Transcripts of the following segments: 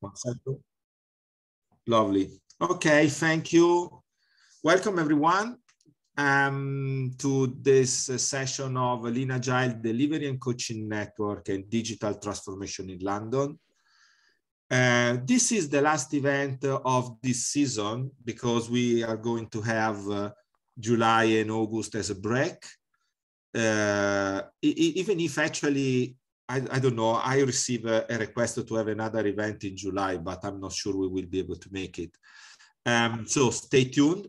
One second. Lovely. Okay, thank you. Welcome everyone to this session of Lean Agile Delivery and Coaching Network and Digital Transformation in London. This is the last event of this season because we are going to have July and August as a break. Even if actually, I don't know, I receive a request to have another event in July, but I'm not sure we will be able to make it. So stay tuned.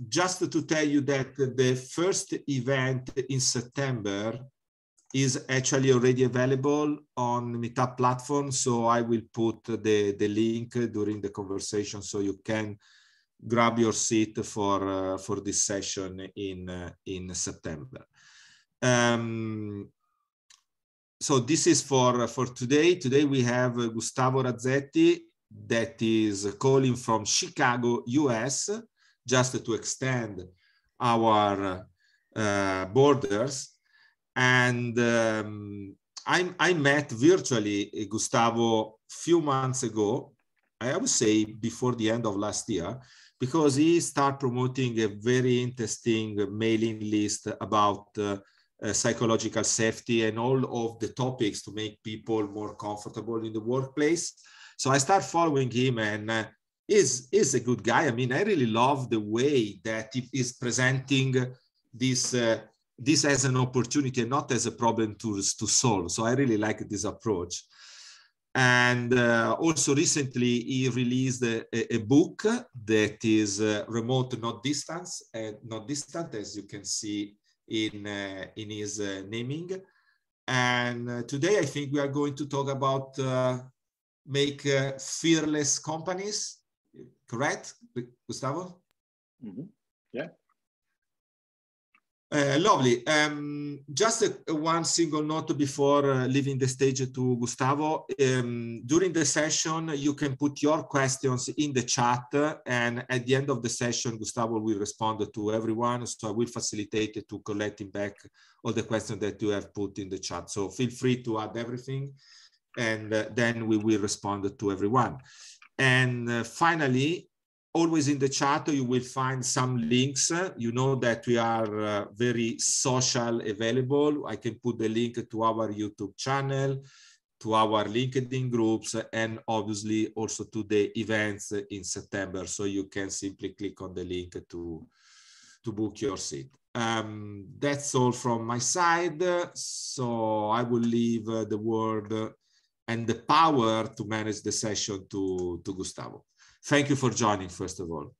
Just to tell you that the first event in September is actually already available on Meetup platform. So I will put the link during the conversation so you can grab your seat for this session in September. So this is for today. Today we have Gustavo Razzetti that is calling from Chicago, US, just to extend our borders. And I met virtually Gustavo a few months ago, I would say before the end of last year, because he started promoting a very interesting mailing list about psychological safety and all of the topics to make people more comfortable in the workplace. So I started following him, and he's a good guy. I mean, I really love the way that he is presenting this as an opportunity and not as a problem to solve. So I really like this approach. And also recently he released a book that is Remote, Not Distance, Not Distant, as you can see in his naming. And today I think we are going to talk about make fearless companies, correct, Gustavo? Mm-hmm. Yeah. Lovely. Just one single note before leaving the stage to Gustavo. During the session, you can put your questions in the chat, and at the end of the session, Gustavo will respond to everyone. So I will facilitate it to collecting back all the questions that you have put in the chat. So feel free to add everything, and then we will respond to everyone. And finally, always in the chat, you will find some links. You know that we are very social available. I can put the link to our YouTube channel, to our LinkedIn groups, and obviously also to the events in September. So you can simply click on the link to book your seat. That's all from my side. So I will leave the word and the power to manage the session to Gustavo. Thank you for joining, first of all.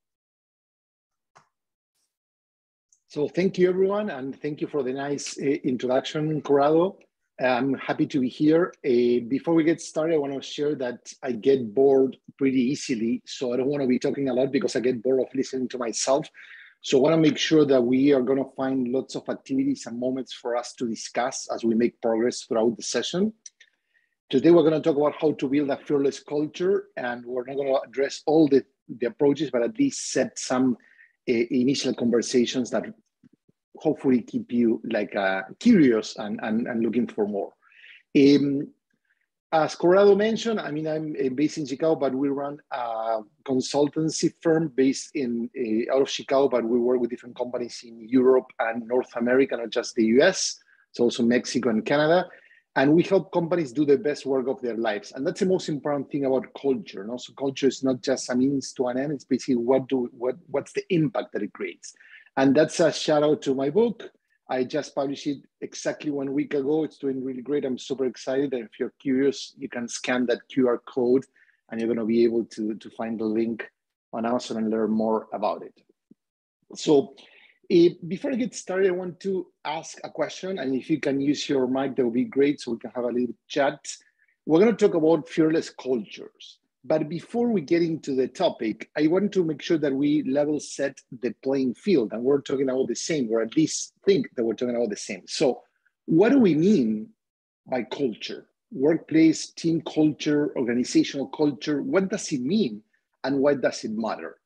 So thank you, everyone, and thank you for the nice introduction, Corrado. I'm happy to be here. Before we get started, I want to share that I get bored pretty easily, so I don't want to be talking a lot because I get bored of listening to myself. So I want to make sure that we are going to find lots of activities and moments for us to discuss as we make progress throughout the session. Today, we're going to talk about how to build a fearless culture, and we're not going to address all the approaches, but at least set some initial conversations that hopefully keep you like curious and looking for more. As Corrado mentioned, I mean, I'm based in Chicago, but we run a consultancy firm based out of Chicago, but we work with different companies in Europe and North America, not just the US. It's also Mexico and Canada. And we help companies do the best work of their lives. And that's the most important thing about culture. And also culture is not just a means to an end. It's basically what's the impact that it creates. And that's a shout out to my book. I just published it exactly 1 week ago. It's doing really great. I'm super excited. And if you're curious, you can scan that QR code and you're going to be able to find the link on Amazon and learn more about it. So before I get started, I want to ask a question, and if you can use your mic, that would be great, so we can have a little chat. We're going to talk about fearless cultures, but before we get into the topic, I want to make sure that we level set the playing field, and we're talking about the same, or at least think that we're talking about the same. So what do we mean by culture? Workplace, team culture, organizational culture, what does it mean, and why does it matter?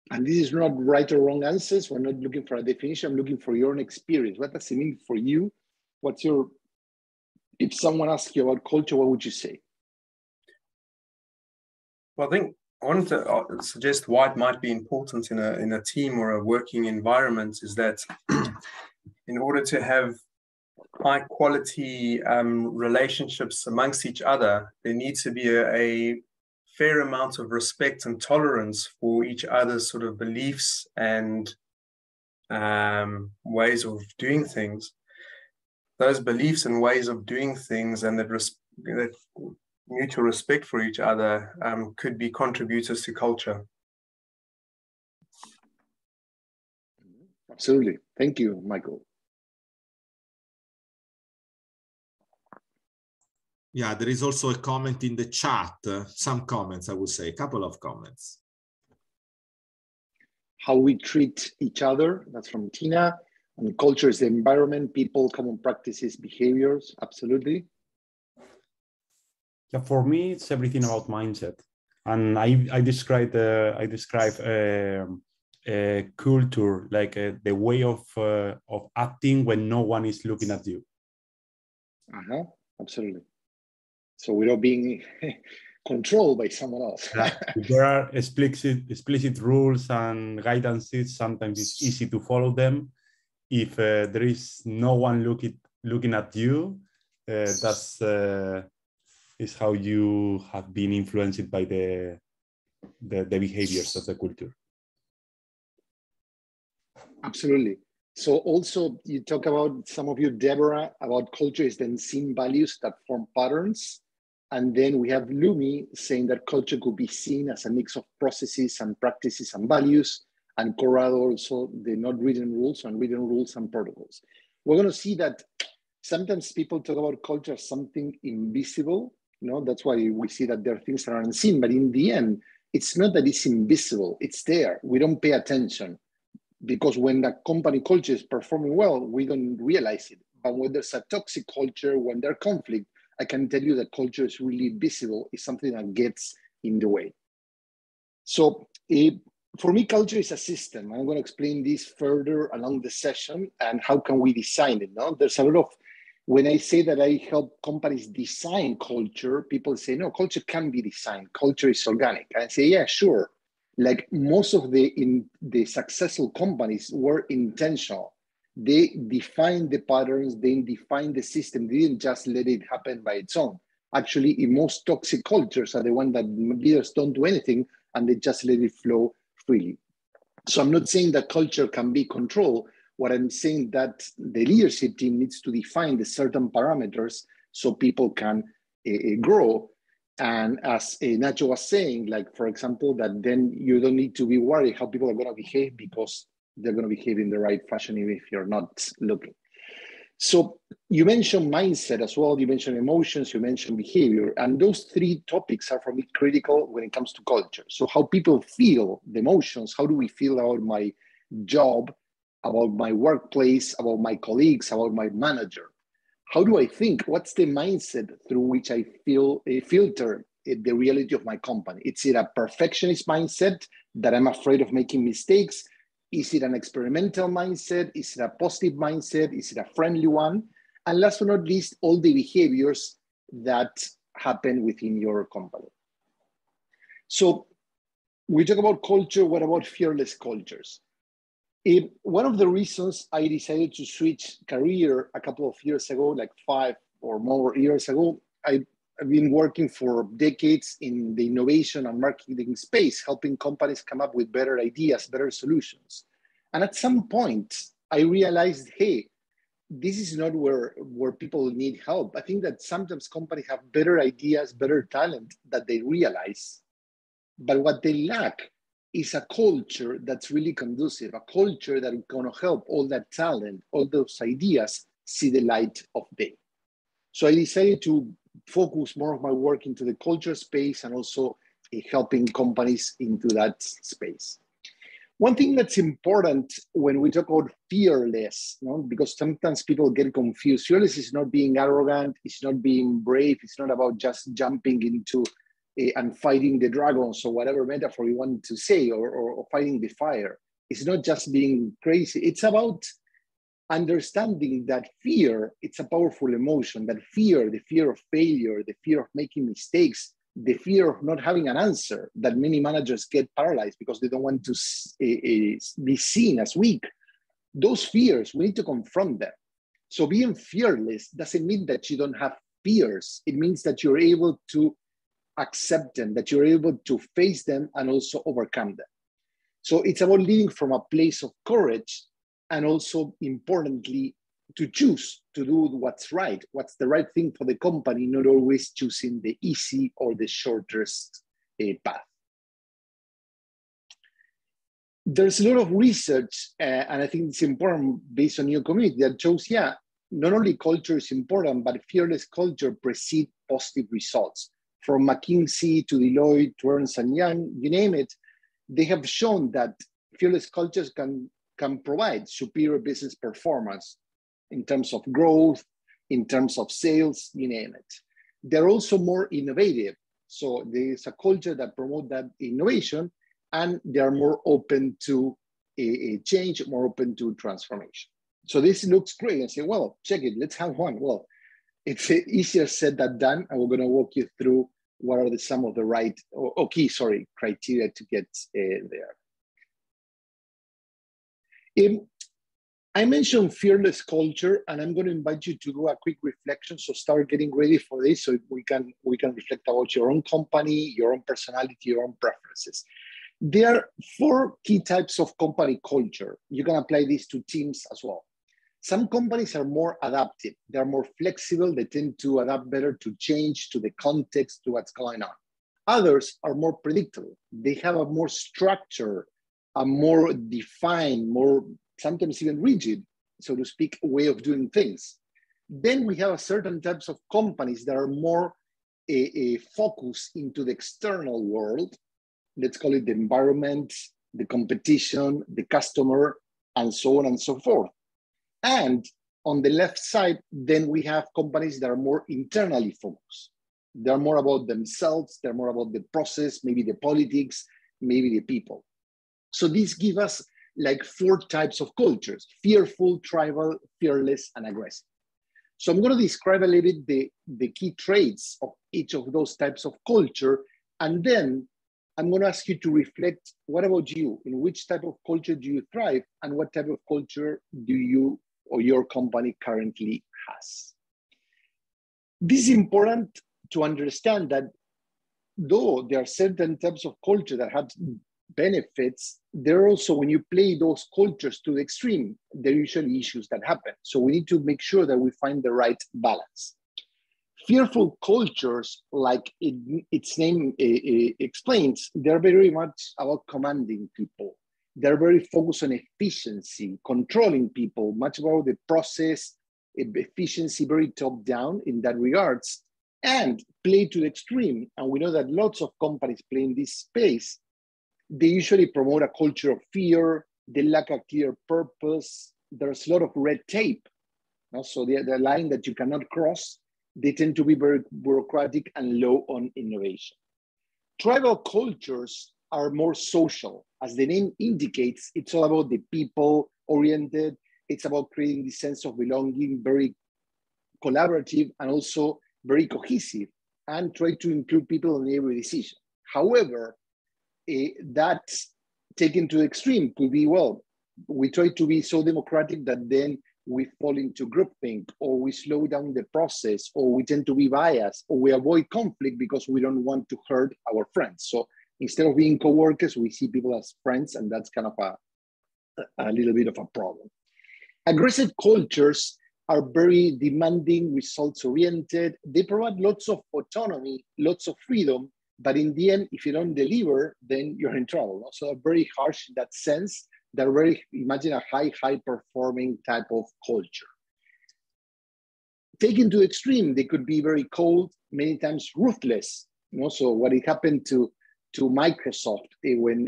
And this is not right or wrong answers. We're not looking for a definition. I'm looking for your own experience. What does it mean for you if someone asks you about culture, what would you say? Well, I think I wanted to suggest why it might be important in a team or a working environment is that in order to have high quality relationships amongst each other, there needs to be a fair amount of respect and tolerance for each other's sort of beliefs and ways of doing things. Those beliefs and ways of doing things and that mutual respect for each other could be contributors to culture. Absolutely. Thank you, Michael. Yeah, there is also a comment in the chat, some comments, I would say, a couple of comments. How we treat each other, that's from Tina. And culture is the environment, people, common practices, behaviors, absolutely. Yeah, for me, it's everything about mindset. And I describe culture like the way of acting when no one is looking at you. Absolutely. So without being controlled by someone else. There are explicit rules and guidances. Sometimes it's easy to follow them. If there is no one looking at you, that's is how you have been influenced by the behaviors of the culture. Absolutely. So also you talk about, some of you, Deborah, about culture is then seen values that form patterns. And then we have Lumi saying that culture could be seen as a mix of processes and practices and values. And Corrado also, the not written rules and written rules and protocols. We're going to see that sometimes people talk about culture as something invisible. That's why we see that there are things that are unseen. But in the end, it's not that it's invisible. It's there. We don't pay attention. Because when the company culture is performing well, we don't realize it. But when there's a toxic culture, when there's conflict, I can tell you that culture is really visible. It's something that gets in the way. So for me, culture is a system. I'm going to explain this further along the session and how can we design it. There's a lot of, when I say that I help companies design culture, people say, no, culture can be designed. Culture is organic. And I say, yeah, sure. Like most of the successful companies were intentional. They defined the patterns, they defined the system. They didn't just let it happen by its own. Actually, in most toxic cultures are the one that leaders don't do anything and they just let it flow freely. So I'm not saying that culture can be controlled. What I'm saying that the leadership team needs to define the certain parameters so people can grow. And as Nacho was saying, like, for example, that then you don't need to be worried how people are going to behave because they're going to behave in the right fashion even if you're not looking. So you mentioned mindset as well. You mentioned emotions, you mentioned behavior. And those three topics are for me critical when it comes to culture. So how people feel, the emotions, how do we feel about my job, about my workplace, about my colleagues, about my manager? How do I think? What's the mindset through which I feel filter the reality of my company? Is it a perfectionist mindset that I'm afraid of making mistakes? Is it an experimental mindset? Is it a positive mindset? Is it a friendly one? And last but not least, all the behaviors that happen within your company. So we talk about culture. What about fearless cultures? One of the reasons I decided to switch career a couple of years ago, like 5 or more years ago, I've been working for decades in the innovation and marketing space, helping companies come up with better ideas, better solutions. And at some point, I realized, hey, this is not where people need help. I think that sometimes companies have better ideas, better talent that they realize. But what they lack is a culture that's really conducive, a culture that is going to help all that talent, all those ideas see the light of day. So I decided to focus more of my work into the culture space and also helping companies into that space. One thing that's important when we talk about fearless, because sometimes people get confused. Fearless is not being arrogant, it's not being brave, it's not about just jumping into and fighting the dragons or whatever metaphor you want to say, or fighting the fire. It's not just being crazy. It's about understanding that fear, it's a powerful emotion, that fear, the fear of failure, the fear of making mistakes, the fear of not having an answer, that many managers get paralyzed because they don't want to be seen as weak. Those fears, we need to confront them. So being fearless doesn't mean that you don't have fears. It means that you're able to accept them, that you're able to face them and also overcome them. So it's about leading from a place of courage, and also importantly, to choose to do what's right, what's the right thing for the company, not always choosing the easy or the shortest path. There's a lot of research, and I think it's important based on your community, that shows, yeah, not only culture is important, but fearless culture precedes positive results. From McKinsey to Deloitte to Ernst & Young, you name it, they have shown that fearless cultures can provide superior business performance in terms of growth, in terms of sales, you name it. They're also more innovative. So there's a culture that promotes that innovation, and they're more open to a change, more open to transformation. So this looks great. And say, well, check it, let's have one. Well, it's easier said than done, and we're going to walk you through what are some of the right, criteria to get there. I mentioned fearless culture, and I'm going to invite you to do a quick reflection. So start getting ready for this, so we can reflect about your own company, your own personality, your own preferences. There are 4 key types of company culture. You can apply this to teams as well. Some companies are more adaptive. They're more flexible. They tend to adapt better to change, to the context, to what's going on. Others are more predictable. They have a more structure, a more defined, more sometimes even rigid, so to speak, way of doing things. Then we have a certain types of companies that are more focused into the external world. Let's call it the environment, the competition, the customer, and so on and so forth. And on the left side, then we have companies that are more internally focused. They're more about themselves, they're more about the process, maybe the politics, maybe the people. So these give us like 4 types of cultures: fearful, tribal, fearless, and aggressive. So I'm going to describe a little bit the key traits of each of those types of culture, and then I'm going to ask you to reflect, what about you? In which type of culture do you thrive, and what type of culture do you or your company currently has? This is important to understand that though there are certain types of culture that have benefits, there are also, when you play those cultures to the extreme, there are usually issues that happen. So we need to make sure that we find the right balance. Fearful cultures, like its name explains, they're very much about commanding people. They're very focused on efficiency, controlling people, much about the process, efficiency, very top down in that regards, and play to the extreme. And we know that lots of companies play in this space. They usually promote a culture of fear. They lack a clear purpose. There's a lot of red tape. So the line that you cannot cross. They tend to be very bureaucratic and low on innovation. Tribal cultures are more social. As the name indicates, it's all about the people oriented. It's about creating this sense of belonging, very collaborative and also very cohesive, and try to include people in every decision. However, that taken to the extreme could be, well, we try to be so democratic that then we fall into groupthink, or we slow down the process, or we tend to be biased, or we avoid conflict because we don't want to hurt our friends. So instead of being coworkers, we see people as friends, and that's kind of a little bit of a problem. Aggressive cultures are very demanding, results-oriented. They provide lots of autonomy, lots of freedom, but in the end, if you don't deliver, then you're in trouble. No? So they're very harsh in that sense. They're very, imagine a high-performing type of culture. Taken to extreme, they could be very cold, many times ruthless. You know, so what happened to Microsoft when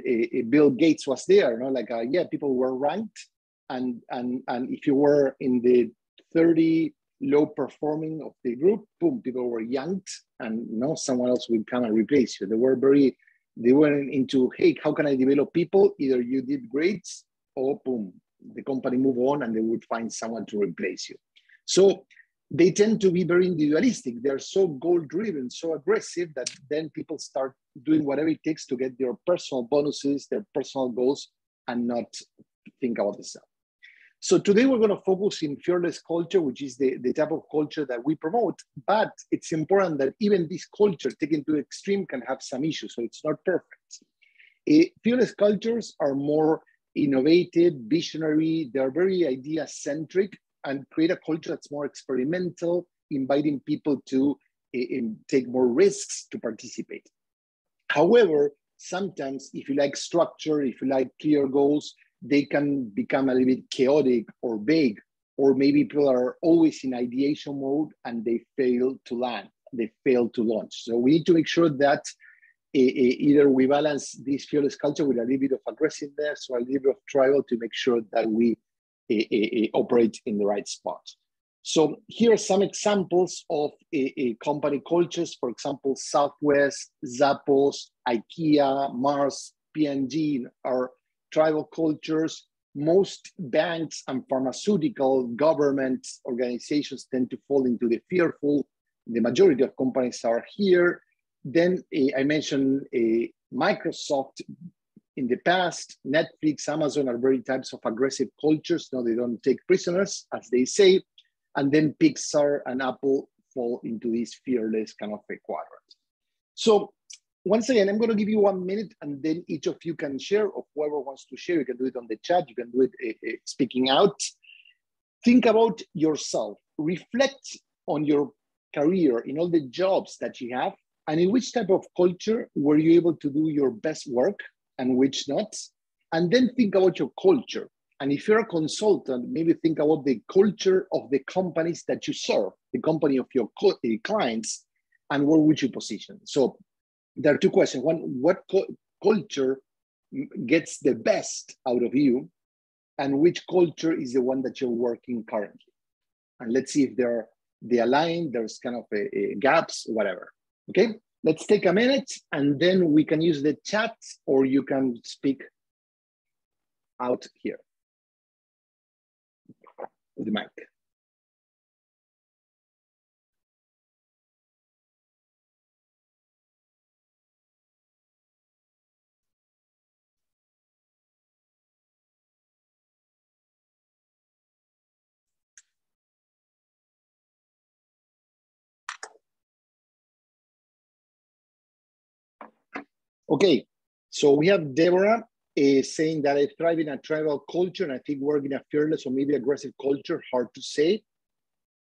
Bill Gates was there, you know, yeah, people were ranked, and if you were in the 30 low performing of the group, boom, people were yanked, and someone else would come and replace you. They were into, hey, how can I develop people? Either you did grades, or boom, the company move on and they would find someone to replace you. So they tend to be very individualistic. They're so goal-driven, so aggressive that then people start doing whatever it takes to get their personal bonuses, their personal goals, and not think about the self. So today we're going to focus in fearless culture, which is the type of culture that we promote. But it's important that even this culture taken to the extreme can have some issues, so it's not perfect. Fearless cultures are more innovative, visionary, they're very idea-centric, and create a culture that's more experimental, inviting people to take more risks to participate. However, sometimes if you like structure, if you like clear goals, they can become a little bit chaotic or vague, or maybe people are always in ideation mode and they fail to land, they fail to launch. So we need to make sure that either we balance this fearless culture with a little bit of aggressiveness or a little bit of trial to make sure that we operate in the right spot. So here are some examples of company cultures. For example, Southwest, Zappos, IKEA, Mars, P&G are tribal cultures. Most banks and pharmaceutical government organizations tend to fall into the fearful. The majority of companies are here. Then I mentioned Microsoft in the past. Netflix, Amazon are very types of aggressive cultures. No, they don't take prisoners, as they say. And then Pixar and Apple fall into this fearless kind of a quadrant. So once again, I'm going to give you 1 minute, and then each of you can share, or whoever wants to share. You can do it on the chat. You can do it speaking out. Think about yourself. Reflect on your career, in all the jobs that you have, and in which type of culture were you able to do your best work and which not? And then think about your culture. And if you're a consultant, maybe think about the culture of the companies that you serve, the company of your clients, and where would you position? So there are two questions. One, what culture gets the best out of you, and which culture is the one that you're working currently? And let's see if they align, there's kind of a gaps, whatever. Okay, let's take a minute, and then we can use the chat, or you can speak out here with the mic. Okay, so we have Deborah saying that I thrive in a tribal culture, and I think work in a fearless or maybe aggressive culture, hard to say.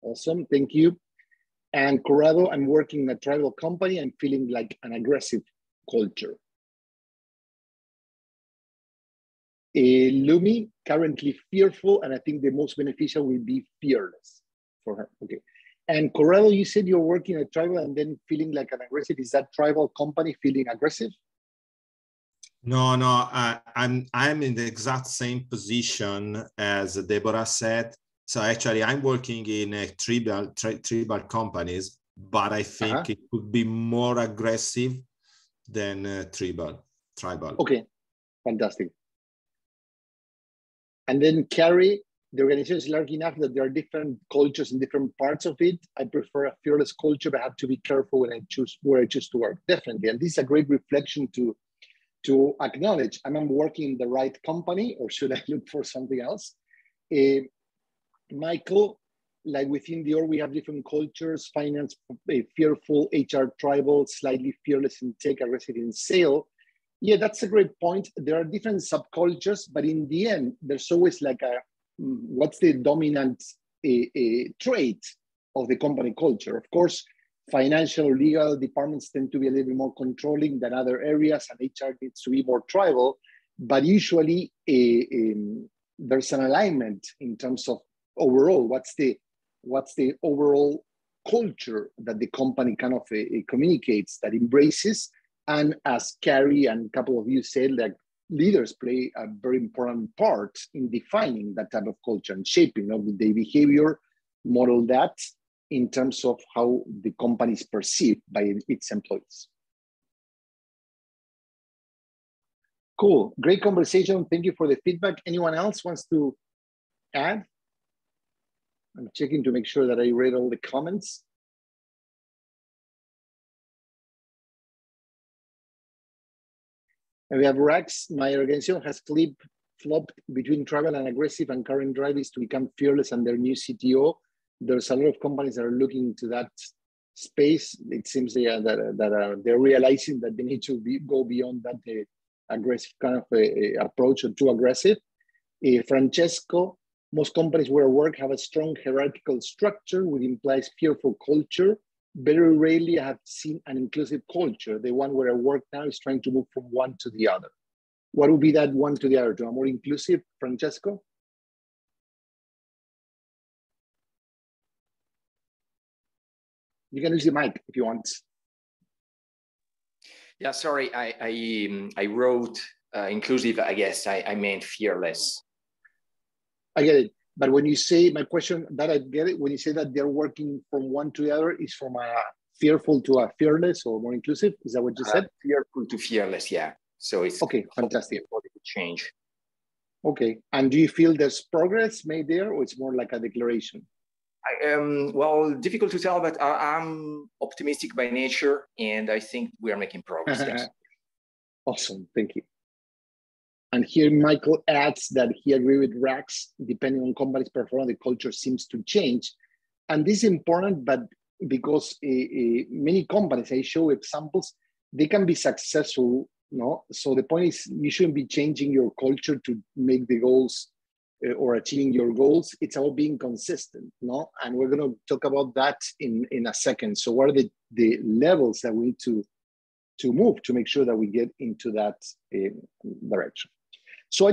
Awesome, thank you. And Corrado, I'm working in a tribal company and feeling like an aggressive culture. Lumi, currently fearful, and I think the most beneficial will be fearless for her. Okay. And Corrado, you said you're working at tribal and then feeling like an aggressive. Is that tribal company feeling aggressive? No, I'm in the exact same position as Deborah said. So actually, I'm working in a tribal companies, but I think it could be more aggressive than tribal. Okay, fantastic. And then Carrie, the organization is large enough that there are different cultures in different parts of it. I prefer a fearless culture, but I have to be careful when I choose where I choose to work. Definitely, and this is a great reflection to acknowledge, am I working in the right company, or should I look for something else? Michael, like within the org, we have different cultures: finance, fearful, HR, tribal, slightly fearless in tech, aggressive in sale. Yeah, that's a great point. There are different subcultures, but in the end, there's always like what's the dominant trait of the company culture? Of course, financial or legal departments tend to be a little bit more controlling than other areas, and HR needs to be more tribal, but usually there's an alignment in terms of overall, what's the overall culture that the company kind of communicates, that embraces. And as Carrie and a couple of you said, like leaders play a very important part in defining that type of culture and shaping of the behavior, model that in terms of how the company is perceived by its employees. Cool. Great conversation. Thank you for the feedback. Anyone else wants to add? I'm checking to make sure that I read all the comments. And we have Rex. My organization has flopped between travel and aggressive, and current drive is to become fearless and their new CTO. There's a lot of companies that are looking into that space. It seems they're realizing that they need to go beyond that aggressive kind of approach, or too aggressive. Francesco, most companies where I work have a strong hierarchical structure, which implies fearful culture. Very rarely I have seen an inclusive culture. The one where I work now is trying to move from one to the other. What would be that one to the other? To a more inclusive, Francesco? You can use the mic if you want. Yeah, sorry, I wrote inclusive. I guess I meant fearless. I get it. But when you say, my question, that I get it, when you say that they're working from one to the other, is from a fearful to a fearless or more inclusive? Is that what you said? Fearful to fearless, yeah. So it's okay, fantastic. Change. Okay, and do you feel there's progress made there, or it's more like a declaration? Well, difficult to tell, but I'm optimistic by nature, and I think we are making progress. Yes. Awesome, thank you. And here Michael adds that he agrees with Rex, depending on company's performance, the culture seems to change. And this is important, but because many companies, I show examples, they can be successful, no? So the point is, you shouldn't be changing your culture to make the goals or achieving your goals. It's about being consistent, no? And we're gonna talk about that in a second. So what are the levels that we need to move to make sure that we get into that direction? So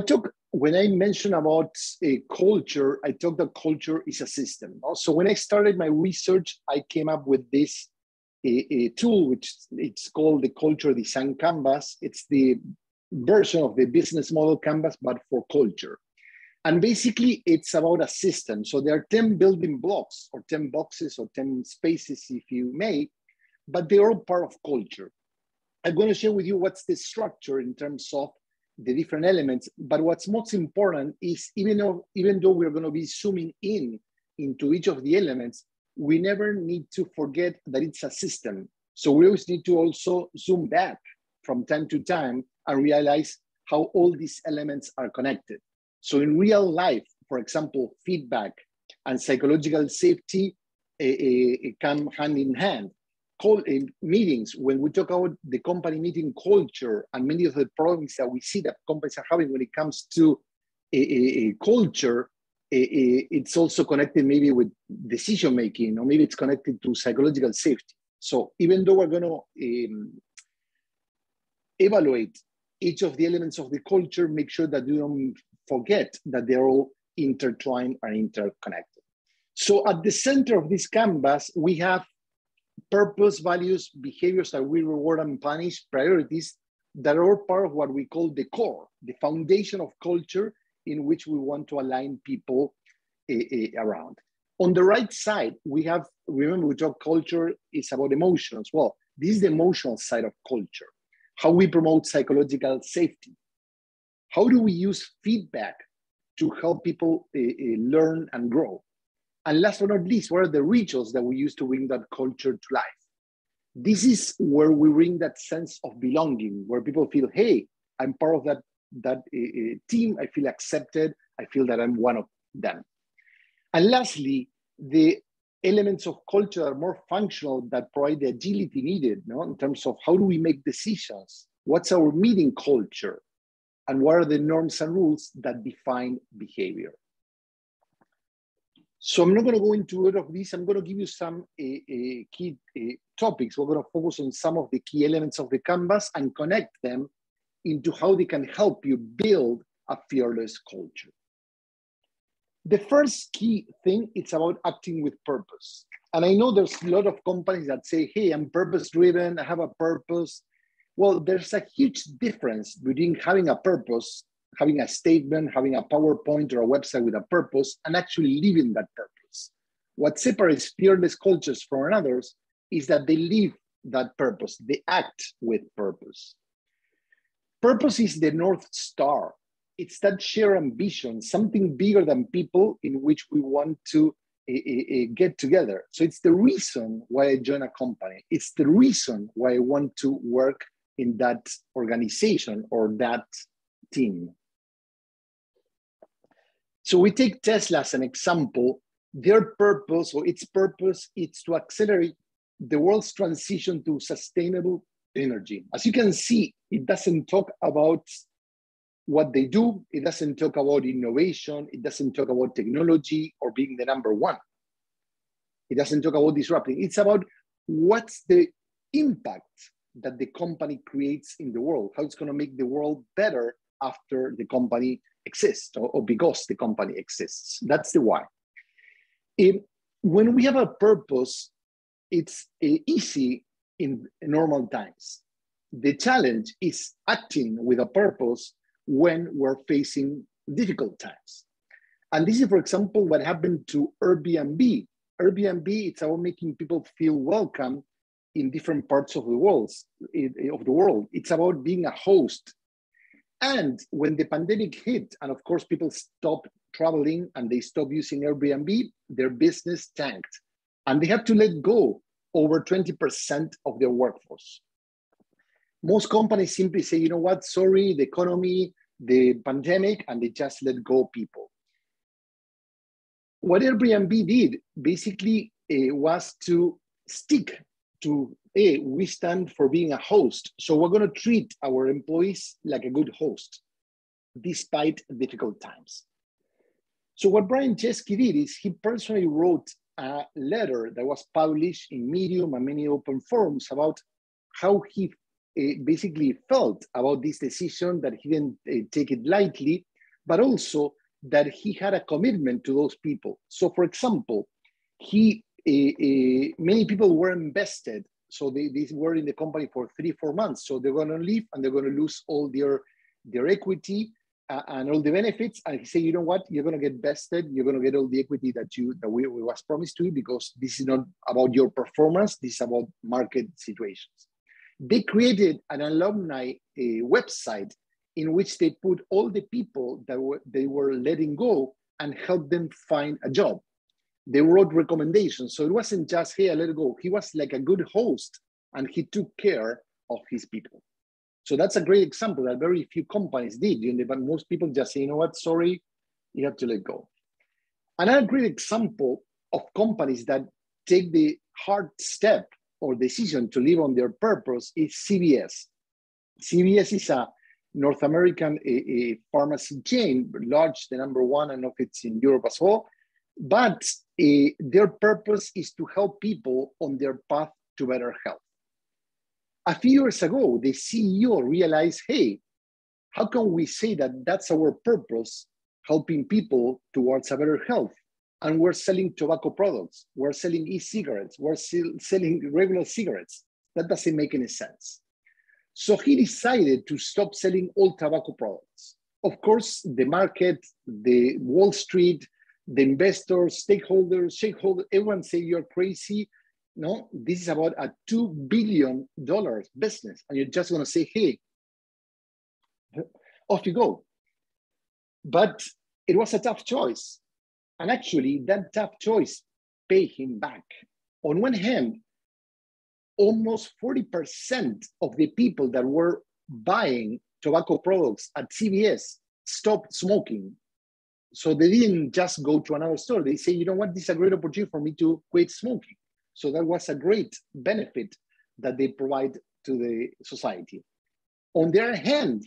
when I mentioned about a culture, I talked that culture is a system. So when I started my research, I came up with this a tool, which it's called the Culture Design Canvas. It's the version of the business model canvas, but for culture. And basically it's about a system. So there are 10 building blocks, or 10 boxes, or 10 spaces, if you may, but they're all part of culture. I'm going to share with you what's the structure in terms of the different elements, but what's most important is even though we're going to be zooming into each of the elements, we never need to forget that it's a system. So we always need to also zoom back from time to time and realize how all these elements are connected. So in real life, for example, feedback and psychological safety come hand in hand. Meetings, when we talk about the company meeting culture and many of the problems that we see that companies are having when it comes to a culture, it's also connected maybe with decision making, or maybe it's connected to psychological safety. So even though we're going to evaluate each of the elements of the culture, make sure that you don't forget that they're all intertwined and interconnected. So at the center of this canvas, we have purpose, values, behaviors that we reward and punish, priorities that are part of what we call the core, the foundation of culture in which we want to align people around. On the right side, we have, remember we talk culture is about emotions. Well, this is the emotional side of culture. How we promote psychological safety. How do we use feedback to help people learn and grow? And last but not least, what are the rituals that we use to bring that culture to life? This is where we bring that sense of belonging, where people feel, hey, I'm part of that team. I feel accepted. I feel that I'm one of them. And lastly, the elements of culture are more functional, that provide the agility needed, no? In terms of how do we make decisions? What's our meeting culture? And what are the norms and rules that define behavior? So I'm not going to go into all of these. I'm going to give you some key topics. We're going to focus on some of the key elements of the canvas and connect them into how they can help you build a fearless culture. The first key thing, it's about acting with purpose. And I know there's a lot of companies that say, hey, I'm purpose-driven, I have a purpose. Well, there's a huge difference between having a purpose, having a statement, having a PowerPoint or a website with a purpose, and actually living that purpose. What separates fearless cultures from others is that they live that purpose, they act with purpose. Purpose is the North Star. It's that shared ambition, something bigger than people in which we want to get together. So it's the reason why I join a company. It's the reason why I want to work in that organization or that team. So we take Tesla as an example. Their purpose, or its purpose, is to accelerate the world's transition to sustainable energy. As you can see, it doesn't talk about what they do. It doesn't talk about innovation. It doesn't talk about technology or being the number one. It doesn't talk about disrupting. It's about what's the impact that the company creates in the world, how it's going to make the world better after the company exists or because the company exists. That's the why. When we have a purpose, it's easy in normal times. The challenge is acting with a purpose when we're facing difficult times. And this is, for example, what happened to Airbnb. Airbnb, it's about making people feel welcome in different parts of the world. It's about being a host. And when the pandemic hit, and of course people stopped traveling and they stopped using Airbnb, their business tanked. And they have to let go over 20% of their workforce. Most companies simply say, you know what, sorry, the economy, the pandemic, and they just let go people. What Airbnb did basically was to stick to, we stand for being a host. So we're going to treat our employees like a good host, despite difficult times. So what Brian Chesky did is he personally wrote a letter that was published in Medium and many open forums about how he basically felt about this decision, that he didn't take it lightly, but also that he had a commitment to those people. So for example, many people were invested. So they were in the company for 3-4 months. So they're going to leave and they're going to lose all their equity and all the benefits. And he said, you know what, you're going to get vested. You're going to get all the equity that we was promised to you, because this is not about your performance. This is about market situations. They created an alumni website in which they put all the people that they were letting go and help them find a job. They wrote recommendations. So it wasn't just, hey, I let it go. He was like a good host and he took care of his people. So that's a great example that very few companies did. But most people just say, you know what, sorry, you have to let go. Another great example of companies that take the hard step or decision to live on their purpose is CVS. CVS is a North American pharmacy chain, large, the number one. I don't know if it's in Europe as well. But their purpose is to help people on their path to better health. A few years ago, the CEO realized, hey, how can we say that that's our purpose, helping people towards a better health? And we're selling tobacco products, we're selling e-cigarettes, we're selling regular cigarettes. That doesn't make any sense. So he decided to stop selling all tobacco products. Of course, the market, the Wall Street, the investors, stakeholders, everyone say you're crazy. No, this is about a $2 billion business. And you're just going to say, hey, off you go. But it was a tough choice. And actually, that tough choice paid him back. On one hand, almost 40% of the people that were buying tobacco products at CVS stopped smoking. So they didn't just go to another store. They say, you know what, this is a great opportunity for me to quit smoking. So that was a great benefit that they provide to the society. On the other hand,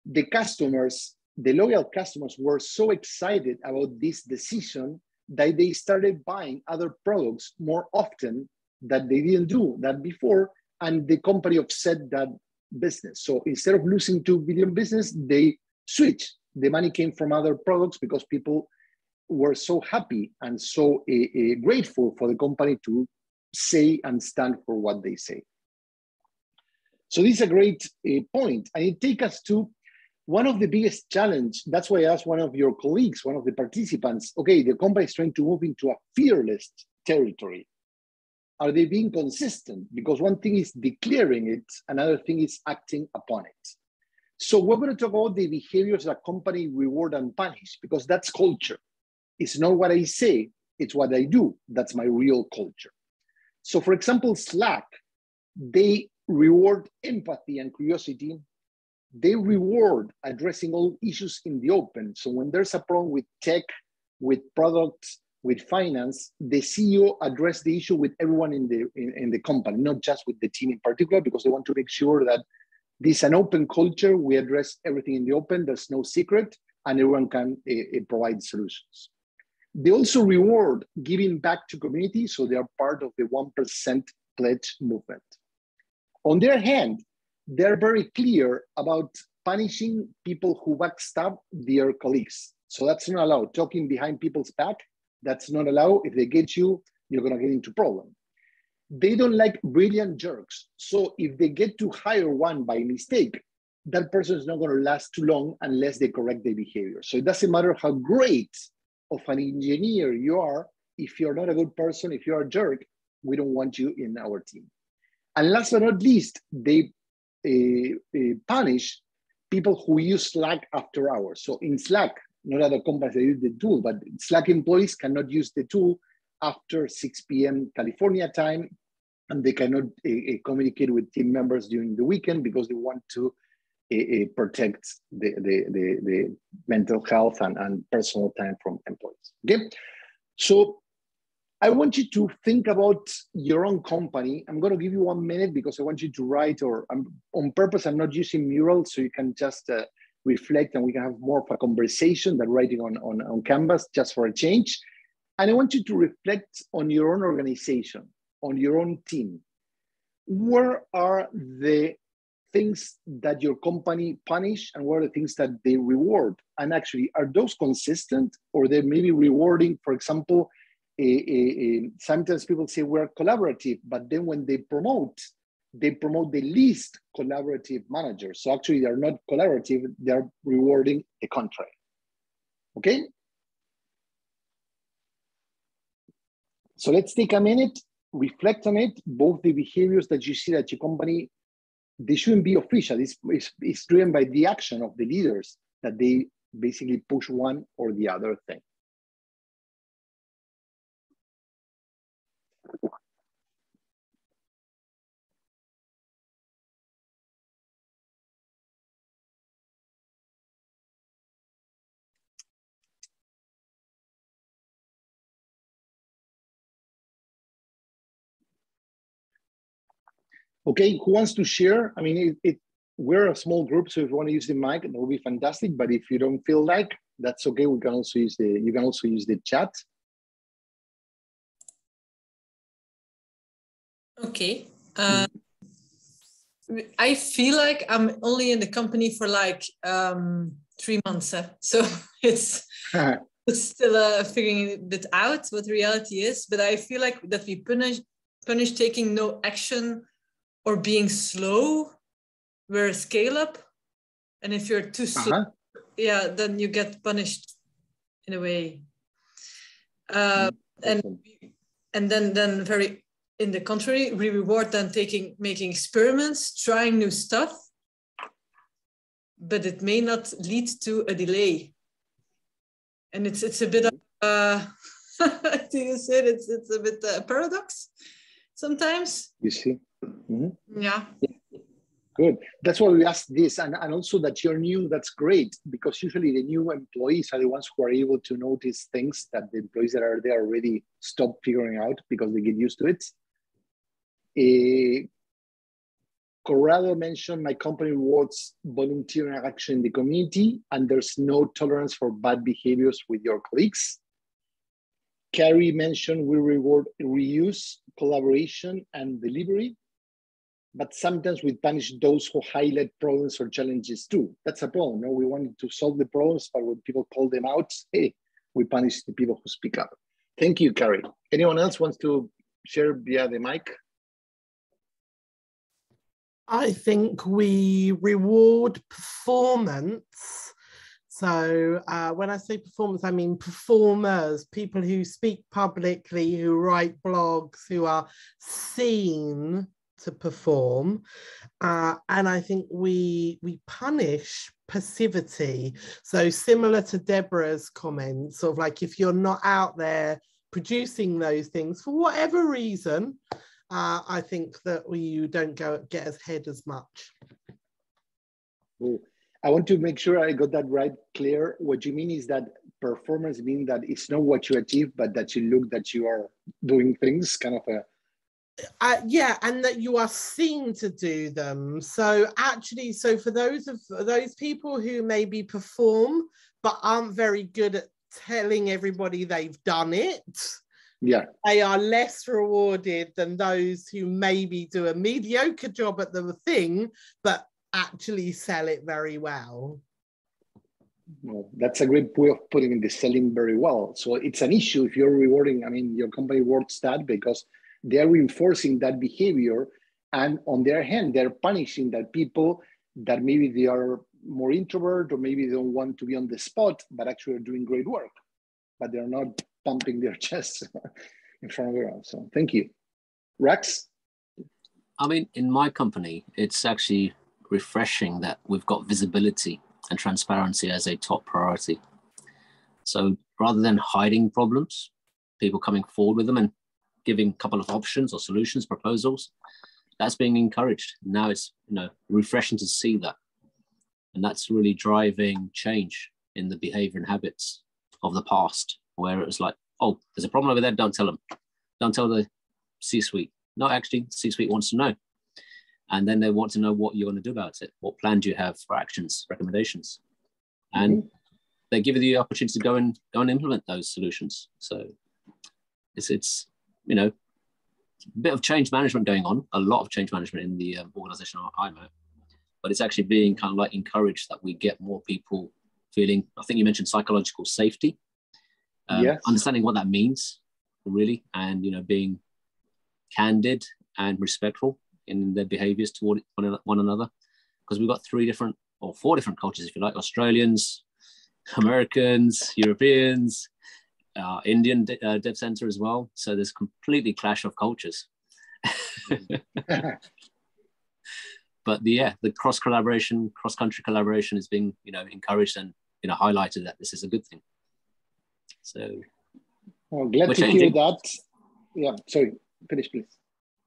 the customers, the loyal customers, were so excited about this decision that they started buying other products more often that they didn't do that before, and the company offset that business. So instead of losing $2 billion business, they switched. The money came from other products because people were so happy and so grateful for the company to say and stand for what they say. So this is a great point. And it takes us to one of the biggest challenge. That's why I asked one of your colleagues, one of the participants, okay, the company is trying to move into a fearless territory. Are they being consistent? Because one thing is declaring it, another thing is acting upon it. So we're going to talk about the behaviors that company reward and punish, because that's culture. It's not what I say, it's what I do. That's my real culture. So for example, Slack, they reward empathy and curiosity. They reward addressing all issues in the open. So when there's a problem with tech, with products, with finance, the CEO address the issue with everyone in the company, not just with the team in particular, because they want to make sure that this is an open culture. We address everything in the open. There's no secret, and everyone can provide solutions. They also reward giving back to community, so they are part of the 1% pledge movement. On their hand, they're very clear about punishing people who backstab their colleagues. So that's not allowed. Talking behind people's back, that's not allowed. If they get you, you're going to get into problem. They don't like brilliant jerks. So if they get to hire one by mistake, that person is not going to last too long unless they correct their behavior. So it doesn't matter how great of an engineer you are. If you're not a good person, if you're a jerk, we don't want you in our team. And last but not least, they punish people who use Slack after hours. So in Slack, not other companies that use the tool, but Slack employees cannot use the tool after 6 p.m. California time, and they cannot communicate with team members during the weekend because they want to protect the mental health and personal time from employees. Okay, so I want you to think about your own company. I'm going to give you 1 minute because I want you to write, or on purpose, I'm not using murals, so you can just reflect and we can have more of a conversation than writing on Canvas, just for a change. And I want you to reflect on your own organization, on your own team. Where are the things that your company punish and what are the things that they reward? And actually, are those consistent, or they may be rewarding, for example, sometimes people say we're collaborative, but then when they promote the least collaborative managers. So actually they're not collaborative, they're rewarding the contrary. Okay? So let's take a minute, reflect on it, both the behaviors that you see that your company, they shouldn't be official. It's driven by the action of the leaders that they basically push one or the other thing. Okay, who wants to share? I mean, we're a small group, so if you want to use the mic, that would be fantastic. But if you don't feel like, that's okay. We can also use you can also use the chat. Okay. I feel like I'm only in the company for like 3 months, so it's still figuring it out what reality is. But I feel like that we punish taking no action or being slow. We're a scale up, and if you're too slow, yeah, then you get punished in a way. And then very. In the contrary, we reward them making experiments, trying new stuff, but it may not lead to a delay. And it's a bit of, I think you said it's a bit paradox sometimes. You see? Mm-hmm. Yeah. Good. That's why we asked this. And also that you're new, that's great, because usually the new employees are the ones who are able to notice things that the employees that are there already stop figuring out because they get used to it. Corrado mentioned my company rewards volunteer action in the community, and there's no tolerance for bad behaviors with your colleagues. Carrie mentioned we reward reuse, collaboration, and delivery, but sometimes we punish those who highlight problems or challenges too. That's a problem. No? We wanted to solve the problems, but when people call them out, hey, we punish the people who speak up. Thank you, Carrie. Anyone else wants to share via the mic? I think we reward performance. So when I say performance, I mean performers, people who speak publicly, who write blogs, who are seen to perform. And I think we punish passivity. So similar to Deborah's comments, sort of like if you're not out there producing those things for whatever reason, I think that you don't get ahead as much. Cool. I want to make sure I got that right, Claire. What you mean is that performance means that it's not what you achieve, but that you look that you are doing things, kind of a... Yeah, and that you are seen to do them. So actually, so for those people who maybe perform but aren't very good at telling everybody they've done it, yeah, they are less rewarded than those who maybe do a mediocre job at the thing but actually sell it very well. Well, that's a great way of putting in the selling very well. So it's an issue if you're rewarding, I mean, your company rewards that because they're reinforcing that behavior. And on their hand, they're punishing that people that maybe they are more introvert or maybe they don't want to be on the spot, but actually are doing great work, but they're not pumping their chests in front of everyone. So thank you. Rex? I mean, in my company, it's actually refreshing that we've got visibility and transparency as a top priority. So rather than hiding problems, people coming forward with them and giving a couple of options or solutions, proposals, that's being encouraged. Now it's refreshing to see that. And that's really driving change in the behavior and habits of the past, where it was like, oh, there's a problem over there, don't tell them. Don't tell the C-suite. No, actually, C-suite wants to know. And then they want to know what you're going to do about it. What plan do you have for actions, recommendations? And they give you the opportunity to go and implement those solutions. So it's a bit of change management going on, a lot of change management in the organization I'm at. But it's actually being kind of like encouraged that we get more people feeling, I think you mentioned psychological safety, yes. Understanding what that means really, and being candid and respectful in their behaviors toward one another, because we've got 4 different cultures, if you like: Australians, Americans, Europeans, Indian dev center as well. So there's completely clash of cultures. But the cross-country collaboration is being encouraged and highlighted that this is a good thing. So well, glad to hear that. Yeah, sorry, finish please.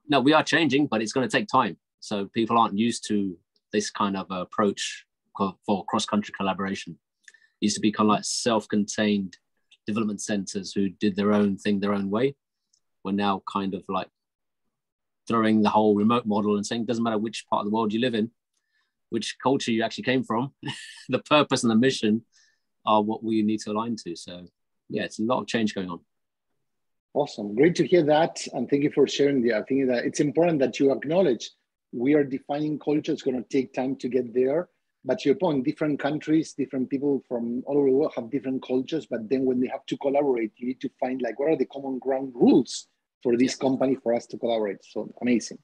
No, we are changing, but it's going to take time. So people aren't used to this kind of approach for cross-country collaboration. It used to be kind of like self-contained development centers who did their own thing their own way. We're now kind of like throwing the whole remote model and saying, it doesn't matter which part of the world you live in, which culture you actually came from, the purpose and the mission are what we need to align to. So yeah, it's a lot of change going on. Awesome. Great to hear that. And thank you for sharing that. I think that it's important that you acknowledge we are defining culture. It's going to take time to get there. But to your point, different countries, different people from all over the world have different cultures. But then when they have to collaborate, you need to find like, what are the common ground rules for this company for us to collaborate? So amazing.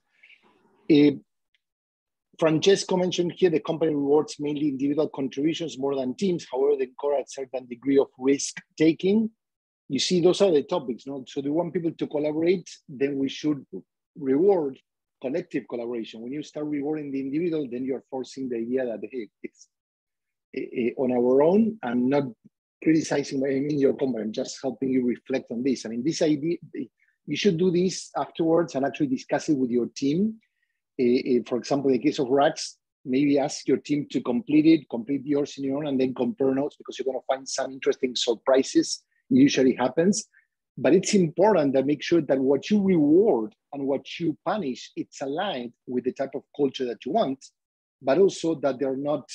Francesco mentioned here the company rewards mainly individual contributions more than teams. However, they encourage a certain degree of risk taking. You see, those are the topics, no? So they want people to collaborate, then we should reward collective collaboration. When you start rewarding the individual, then you're forcing the idea that, hey, it's on our own. I'm not criticizing by any means your company, I'm just helping you reflect on this. I mean, this idea, you should do this afterwards and actually discuss it with your team. For example, in the case of Rax, maybe ask your team to complete yours in your own, and then compare notes, because you're going to find some interesting surprises. Usually happens, but it's important that make sure that what you reward and what you punish, it's aligned with the type of culture that you want, but also that they're not,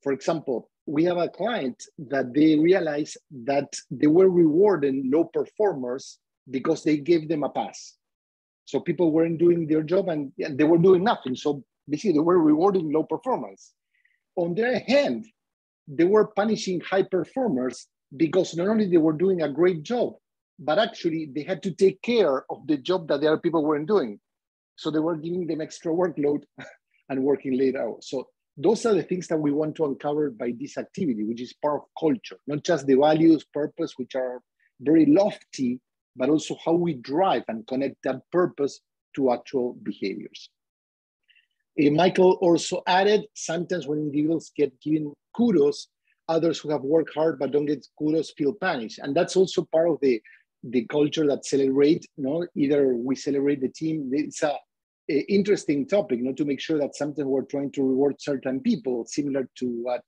for example, we have a client that they realized that they were rewarding low performers because they gave them a pass. So people weren't doing their job and they were doing nothing. So basically they were rewarding low performance. On their hand, they were punishing high performers because not only they were doing a great job, but actually they had to take care of the job that the other people weren't doing. So they were giving them extra workload and working late hours. So those are the things that we want to uncover by this activity, which is part of culture, not just the values, purpose, which are very lofty, but also how we drive and connect that purpose to actual behaviors. Michael also added, sometimes when individuals get given kudos, others who have worked hard but don't get kudos feel punished. And that's also part of the culture that celebrate, either we celebrate the team. It's a interesting topic, to make sure that sometimes we're trying to reward certain people, similar to what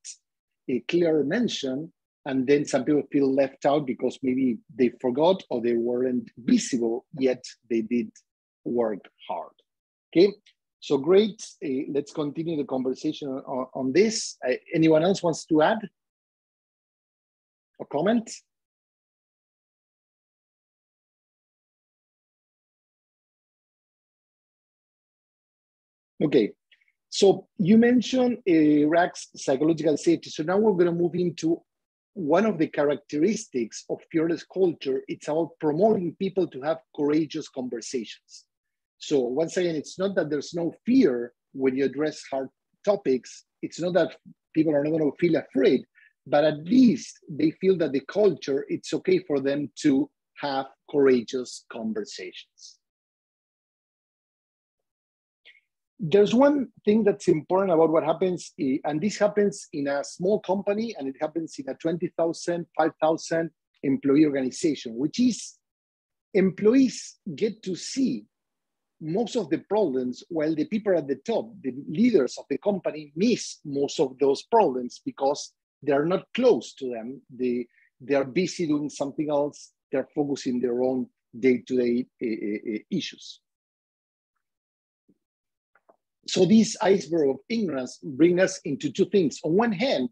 Claire mentioned, and then some people feel left out because maybe they forgot or they weren't visible, yet they did work hard. Okay, so great. Let's continue the conversation on this. Anyone else wants to add or comment? Okay, so you mentioned Rack's psychological safety. So now we're going to move into one of the characteristics of fearless culture. It's about promoting people to have courageous conversations. So once again, it's not that there's no fear when you address hard topics. It's not that people are not going to feel afraid, but at least they feel that the culture, it's okay for them to have courageous conversations. There's one thing that's important about what happens, and this happens in a small company, and it happens in a 20,000, 5,000 employee organization, which is employees get to see most of the problems while the people at the top, the leaders of the company, miss most of those problems because they're not close to them. They are busy doing something else. They're focusing their own day-to-day issues. So this iceberg of ignorance brings us into two things. On one hand,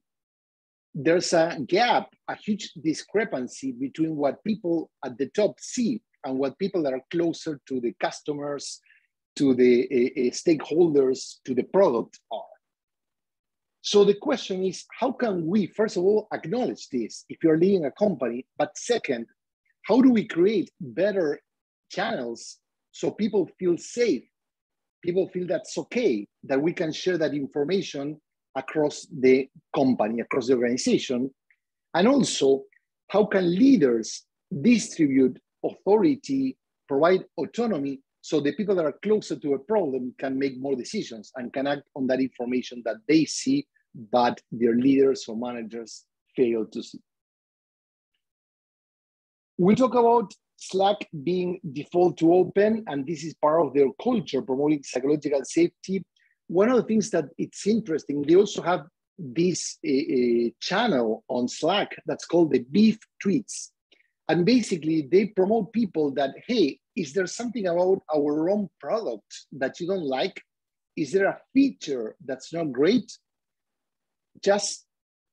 there's a gap, a huge discrepancy between what people at the top see and what people that are closer to the customers, to the stakeholders, to the product are. So the question is, how can we, first of all, acknowledge this if you're leading a company, but second, how do we create better channels so people feel safe? People feel that's okay, that we can share that information across the company, across the organization. And also, how can leaders distribute authority, provide autonomy, so the people that are closer to a problem can make more decisions and can act on that information that they see, but their leaders or managers fail to see. We talk about Slack being default to open, and this is part of their culture, promoting psychological safety. One of the things that it's interesting, they also have this channel on Slack that's called the Beef Tweets. And basically, they promote people that, hey, is there something about our own product that you don't like? Is there a feature that's not great? Just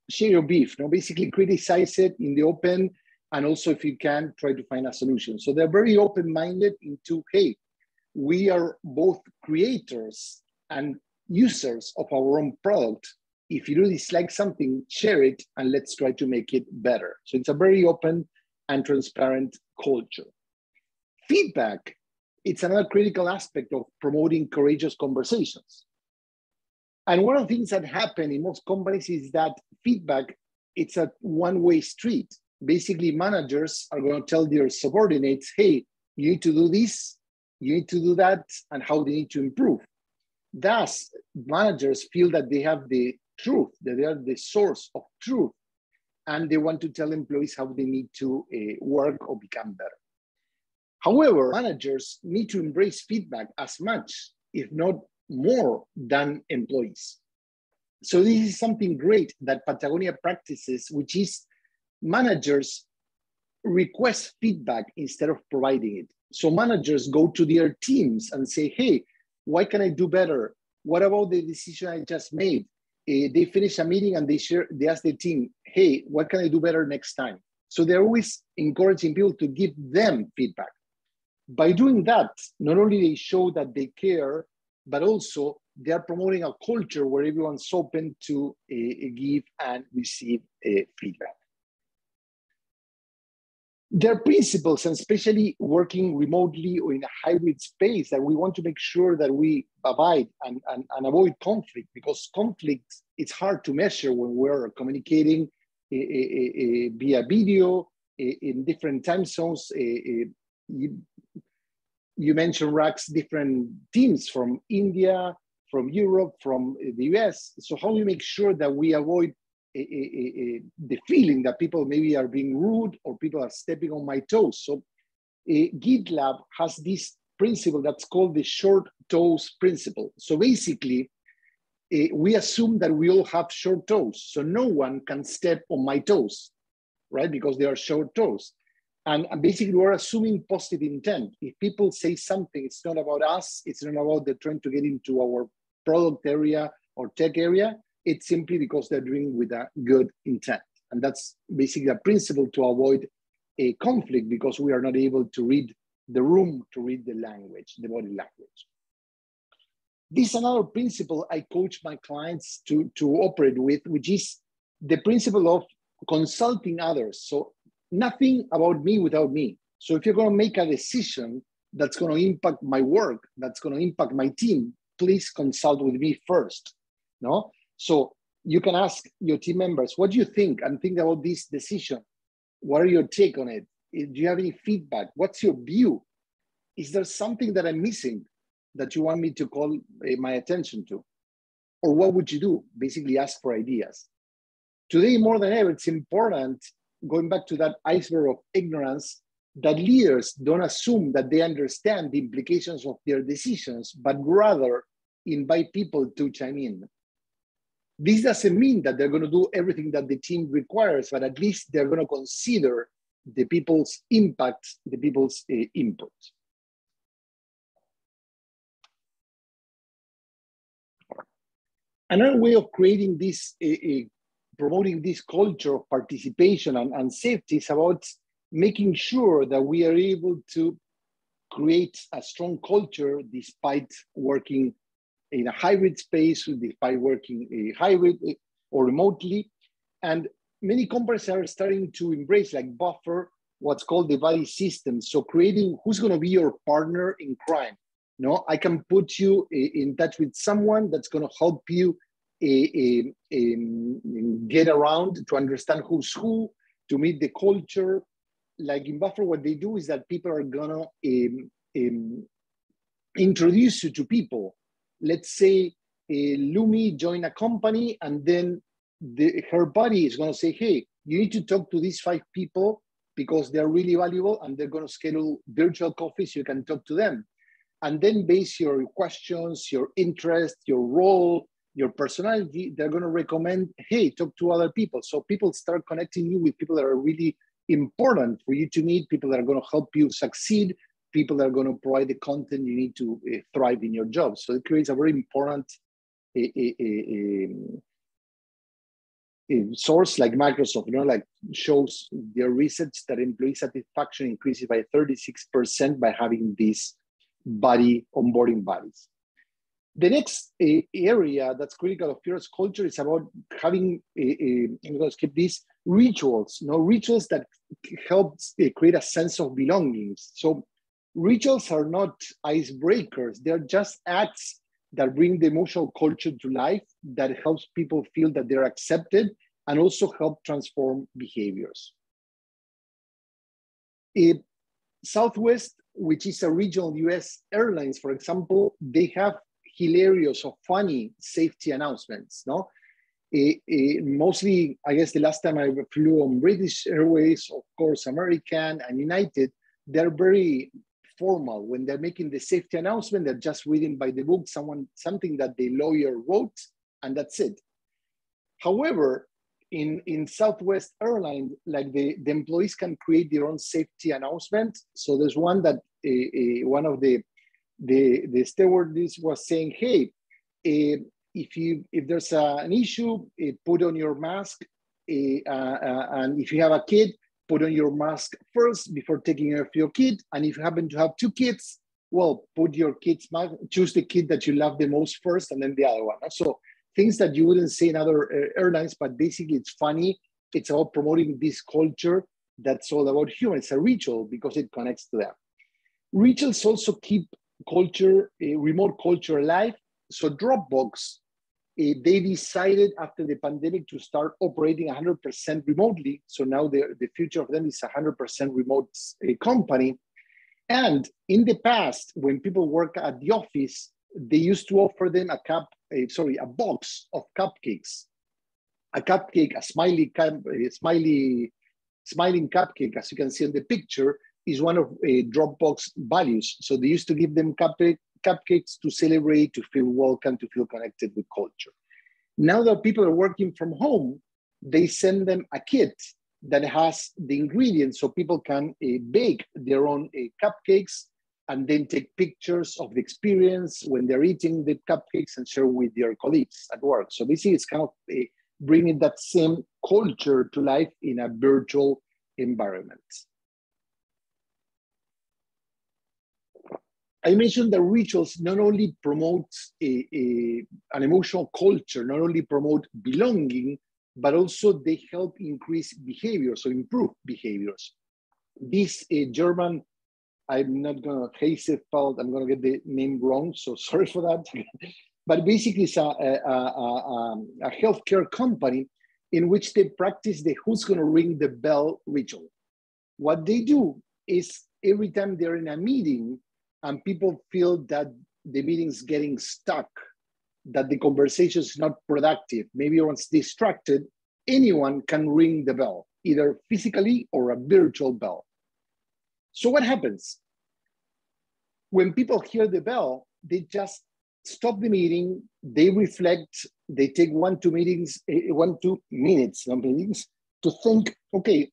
share your beef, basically criticize it in the open. And also, if you can, try to find a solution. So they're very open-minded into, hey, we are both creators and users of our own product. If you do dislike something, share it, and let's try to make it better. So it's a very open and transparent culture. Feedback, it's another critical aspect of promoting courageous conversations. And one of the things that happen in most companies is that feedback, it's a one-way street. Basically, managers are going to tell their subordinates, hey, you need to do this, you need to do that, and how they need to improve. Thus, managers feel that they have the truth, that they are the source of truth, and they want to tell employees how they need to work or become better. However, managers need to embrace feedback as much, if not more, than employees. So this is something great that Patagonia practices, which is managers request feedback instead of providing it. So managers go to their teams and say, hey, what can I do better? What about the decision I just made? They finish a meeting and they ask the team, hey, what can I do better next time? So they're always encouraging people to give them feedback. By doing that, not only they show that they care, but also they are promoting a culture where everyone's open to give and receive feedback. There are principles, and especially working remotely or in a hybrid space, that we want to make sure that we abide and avoid conflict, because conflict, it's hard to measure when we're communicating via video in different time zones. You mentioned Rack's different teams from India, from Europe, from the US. So how do we make sure that we avoid the feeling that people maybe are being rude or people are stepping on my toes? So GitLab has this principle that's called the short toes principle. So basically, we assume that we all have short toes. So no one can step on my toes, right? Because they are short toes. And basically, we're assuming positive intent. If people say something, it's not about us. It's not about they're trying to get into our product area or tech area. It's simply because they're doing with a good intent. And that's basically a principle to avoid a conflict, because we are not able to read the room, to read the language, the body language. This is another principle I coach my clients to operate with, which is the principle of consulting others. So nothing about me without me. So if you're going to make a decision that's going to impact my work, that's going to impact my team, please consult with me first. No? So you can ask your team members, what do you think? I'm thinking about this decision. What are your take on it? Do you have any feedback? What's your view? Is there something that I'm missing that you want me to call my attention to? Or what would you do? Basically ask for ideas. Today, more than ever, it's important, going back to that iceberg of ignorance, that leaders don't assume that they understand the implications of their decisions, but rather invite people to chime in. This doesn't mean that they're going to do everything that the team requires, but at least they're going to consider the people's impact, the people's input. Another way of creating this, promoting this culture of participation and safety is about making sure that we are able to create a strong culture despite working in a hybrid space, despite working hybrid or remotely. And many companies are starting to embrace, like Buffer, what's called the buddy system. So creating who's going to be your partner in crime. No, I can put you in touch with someone that's going to help you get around, to understand who's who, to meet the culture. Like in Buffer, what they do is that people are going to introduce you to people. Let's say Lumi joined a company, and then her buddy is going to say, hey, you need to talk to these 5 people because they're really valuable, and they're going to schedule virtual coffees so you can talk to them. And then base your questions, your interest, your role, your personality, they're going to recommend, hey, talk to other people. So people start connecting you with people that are really important for you to meet, people that are going to help you succeed, people that are going to provide the content you need to thrive in your job. So it creates a very important source like Microsoft, like shows their research that employee satisfaction increases by 36% by having these onboarding buddies. The next area that's critical of Purist culture is about having, I'm going to skip these, rituals, rituals that help create a sense of belonging. So rituals are not icebreakers. They're just acts that bring the emotional culture to life, that helps people feel that they're accepted, and also help transform behaviors. Southwest, which is a regional US airlines, for example, they have hilarious or funny safety announcements. Mostly, I guess the last time I flew on British Airways, of course, American and United, they're very formal. When they're making the safety announcement, they're just reading by the book, something that the lawyer wrote, and that's it. However, in Southwest Airlines, like the employees can create their own safety announcement. So there's one that one of the stewardess was saying, hey, if there's an issue, put on your mask, and if you have a kid, put on your mask first before taking care of your kid. And if you happen to have 2 kids, well, put your kid's mask, choose the kid that you love the most first, and then the other one. So things that you wouldn't say in other airlines, but basically it's funny. It's about promoting this culture that's all about humor. It's a ritual because it connects to them. Rituals also keep culture, remote culture alive. So Dropbox, they decided after the pandemic to start operating 100% remotely. So now the future of them is 100% remote company. And in the past, when people work at the office, they used to offer them a box of cupcakes. A cupcake, a smiling cupcake, as you can see in the picture, is one of Dropbox values. So they used to give them cupcakes to celebrate, to feel welcome, to feel connected with culture. Now that people are working from home, they send them a kit that has the ingredients so people can bake their own cupcakes and then take pictures of the experience when they're eating the cupcakes and share with their colleagues at work. So basically it's kind of bringing that same culture to life in a virtual environment. I mentioned that rituals not only promote an emotional culture, not only promote belonging, but also they help increase behaviors or improve behaviors. This German, I'm not gonna, Heisefeld, I'm gonna get the name wrong, so sorry for that. But basically it's a healthcare company in which they practice the who's gonna ring the bell ritual. What they do is every time they're in a meeting and people feel that the meeting's getting stuck, that the conversation is not productive, maybe everyone's distracted, anyone can ring the bell, either physically or a virtual bell. So what happens? When people hear the bell, they just stop the meeting, they reflect, they take 1-2 minutes to think, okay,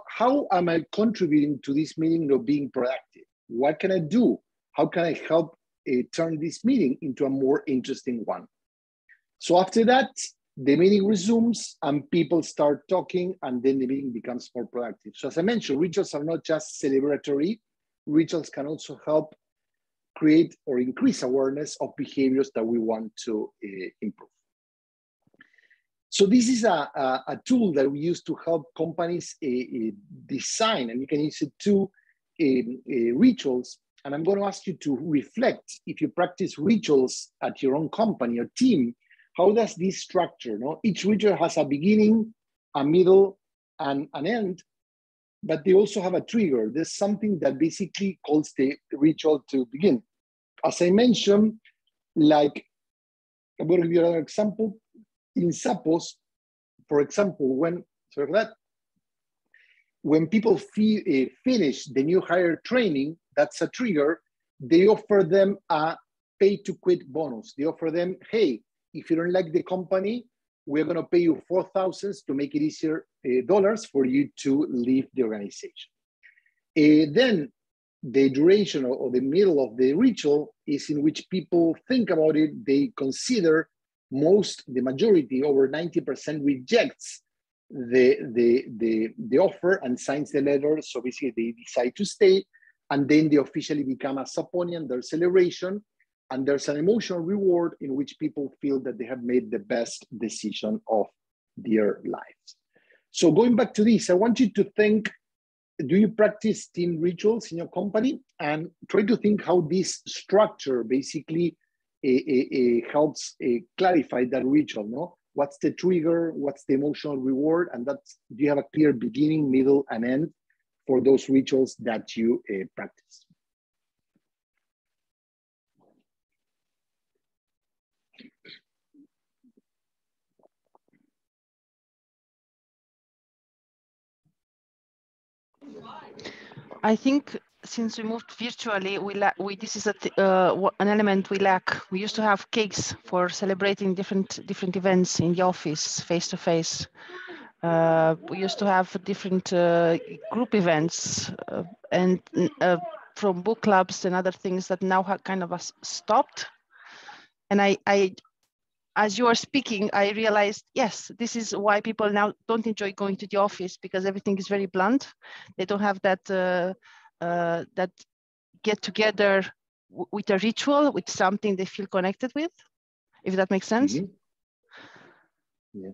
how am I contributing to this meeting of being productive? What can I do? How can I help turn this meeting into a more interesting one? So after that, the meeting resumes and people start talking and then the meeting becomes more productive. So as I mentioned, rituals are not just celebratory. Rituals can also help create or increase awareness of behaviors that we want to improve. So this is a tool that we use to help companies design, and you can use it to rituals. And I'm going to ask you to reflect, if you practice rituals at your own company or team, how does this structure? Each ritual has a beginning, a middle, and an end, but they also have a trigger. There's something that basically calls the ritual to begin. As I mentioned, like, I'm going to give you another example. In Sapos, for example, when people finish the new hire training, that's a trigger, they offer them a pay to quit bonus. They offer them, hey, if you don't like the company, we're going to pay you $4,000 to make it easier dollars for you to leave the organization. Then the duration or the middle of the ritual is in which people think about it. They consider the majority, over 90% rejects the offer and signs the letter. So basically they decide to stay, and then they officially become a Saponian, their celebration. And there's an emotional reward in which people feel that they have made the best decision of their lives. So going back to this, I want you to think, do you practice team rituals in your company? And try to think how this structure basically helps clarify that ritual, no? What's the trigger? What's the emotional reward? And do you have a clear beginning, middle, and end for those rituals that you practice? I think since we moved virtually, this is an element we lack. We used to have cakes for celebrating different events in the office, face to face. We used to have different group events and from book clubs and other things that now have kind of stopped. And I, as you are speaking, I realized, yes, this is why people now don't enjoy going to the office, because everything is very blunt. They don't have that that get together with a ritual, with something they feel connected with, if that makes sense. Mm-hmm. Yeah.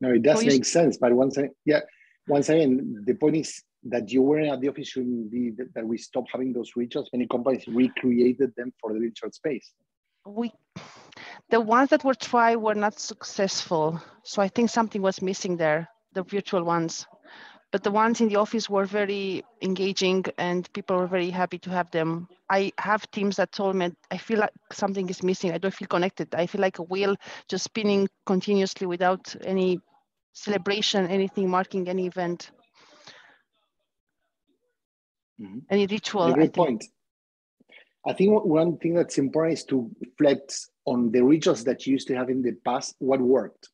No, it does make sense. But once again, the point is that you weren't at the office shouldn't be that we stopped having those rituals. Many companies recreated them for the virtual space. The ones that were tried were not successful. So I think something was missing there, the virtual ones. but the ones in the office were very engaging and people were very happy to have them. I have teams that told me, I feel like something is missing. I don't feel connected. I feel like a wheel just spinning continuously without any celebration, anything marking any event, any ritual. Great point. I think one thing that's important is to reflect on the rituals that you used to have in the past, what worked.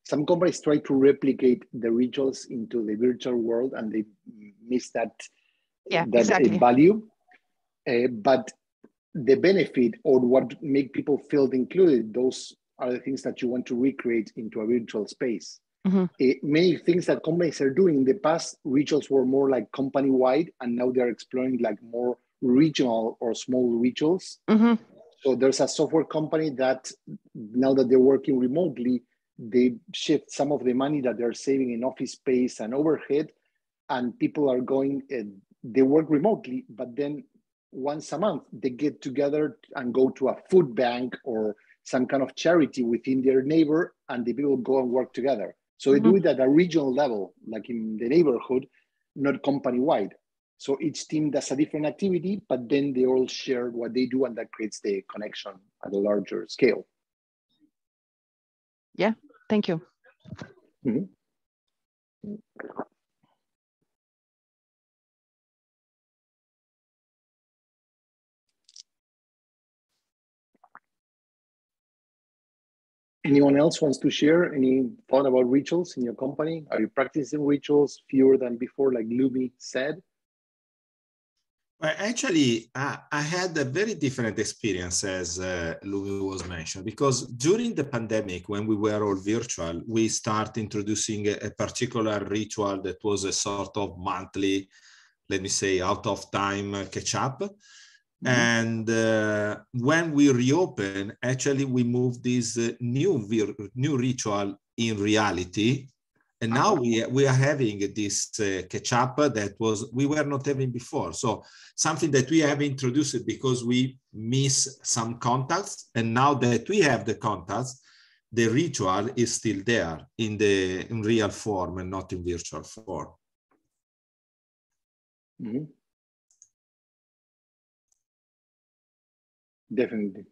Some companies try to replicate the rituals into the virtual world and they miss that, exactly. value. But the benefit or what make people feel included, those are the things that you want to recreate into a virtual space. Many things that companies are doing in the past, rituals were more like company-wide, and now they're exploring like more regional or small rituals. So there's a software company that now that they're working remotely, they shift some of the money that they're saving in office space and overhead, and people are going, they work remotely, but then once a month, they get together and go to a food bank or some kind of charity within their neighbor, and the people go and work together. So they do it at a regional level, like in the neighborhood, not company-wide. So each team does a different activity, but then they all share what they do, and that creates the connection at a larger scale. Yeah, thank you. Anyone else wants to share any thought about rituals in your company? Are you practicing rituals fewer than before, like Lumi said? Well, actually, I had a very different experience, as Lumi was mentioned, because during the pandemic, when we were all virtual, we started introducing a particular ritual that was a sort of monthly, let me say, out of time catch up. And when we reopen, actually, we moved this new ritual in reality. And now we are having this catch up that we were not having before. So something that we have introduced because we miss some contacts. And now that we have the contacts, the ritual is still there in real form and not in virtual form. Definitely.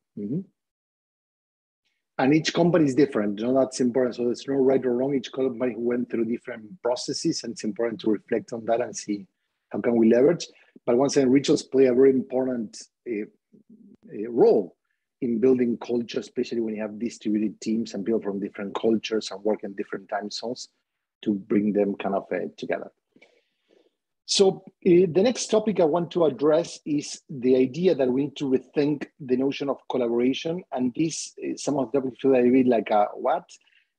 And each company is different. That's important. So there's no right or wrong. Each company went through different processes, and it's important to reflect on that and see how can we leverage. But once again, rituals play a very important role in building culture, especially when you have distributed teams and people from different cultures and work in different time zones to bring them kind of together. So the next topic I want to address is the idea that we need to rethink the notion of collaboration. And this, some of the topics feel a bit like a what,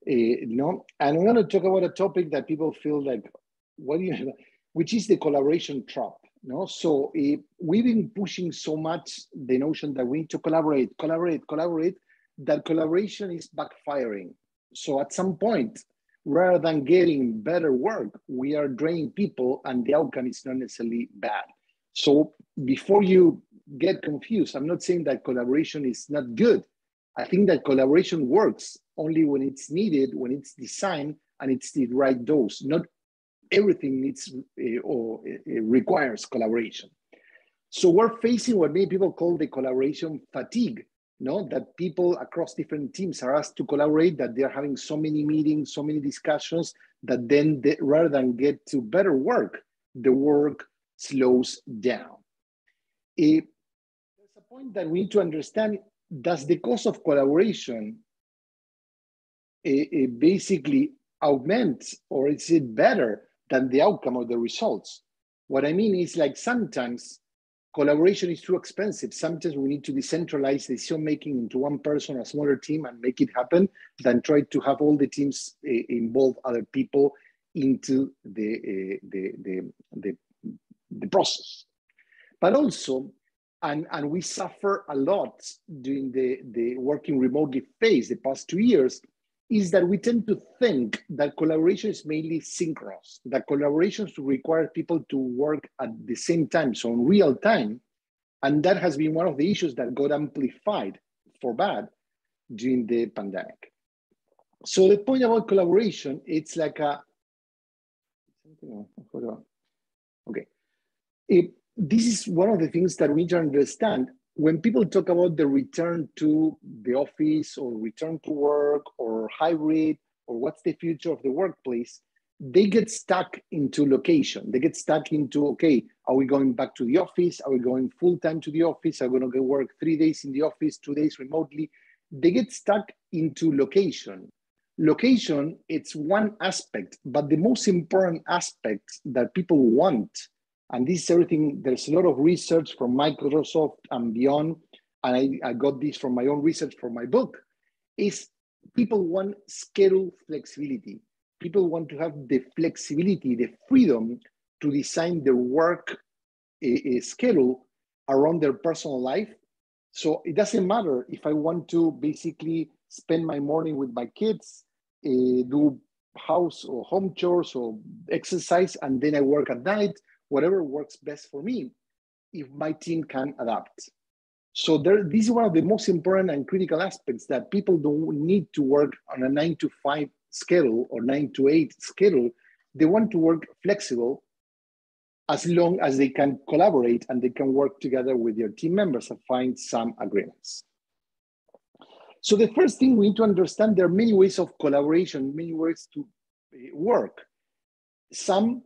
And I'm going to talk about a topic that people feel like, which is the collaboration trap. So we've been pushing so much the notion that we need to collaborate, that collaboration is backfiring. So at some point, rather than getting better work, we are draining people, and the outcome is not necessarily bad. So before you get confused, I'm not saying that collaboration is not good. I think that collaboration works only when it's needed, when it's designed, and it's the right dose. Not everything needs or requires collaboration. So we're facing what many people call the collaboration fatigue. That people across different teams are asked to collaborate, that they're having so many meetings, so many discussions, that then rather than get to better work, the work slows down. There's a point that we need to understand, does the cost of collaboration basically augment, or is it better than the outcome of the results? What I mean is, like, sometimes collaboration is too expensive. Sometimes we need to decentralize decision-making into one person, a smaller team, and make it happen than try to have all the teams involve other people into the process. But also, and we suffer a lot during the working remotely phase the past 2 years, is that we tend to think that collaboration is mainly synchronous, that collaborations require people to work at the same time, so in real time. And that has been one of the issues that got amplified for bad during the pandemic. So the point about collaboration, it's like Okay. This is one of the things that we need to understand. When people talk about the return to the office or return to work or hybrid or what's the future of the workplace, they get stuck into location. They get stuck into, okay, are we going back to the office? Are we going full-time to the office? Are we going to work 3 days in the office, 2 days remotely? They get stuck into location. Location, it's one aspect, but the most important aspect that people want, and this is everything, there's a lot of research from Microsoft and beyond, and I got this from my own research for my book, is people want schedule flexibility. People want to have the flexibility, the freedom to design their work schedule around their personal life. So it doesn't matter if I want to basically spend my morning with my kids, do house or home chores or exercise, and then I work at night, whatever works best for me, if my team can adapt. So this is one of the most important and critical aspects, that people don't need to work on a 9 to 5 schedule or 9 to 8 schedule. They want to work flexible as long as they can collaborate and they can work together with their team members and find some agreements. So the first thing we need to understand, there are many ways of collaboration, many ways to work. Some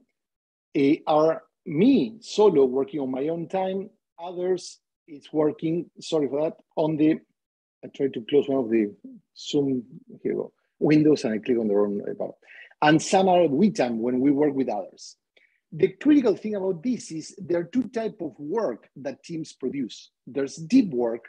are me solo working on my own time. Others it's working, sorry for that, on the, I tried to close one of the Zoom here we go, windows and I click on the wrong button. And some are with time when we work with others. The critical thing about this is there are two types of work that teams produce. There's deep work,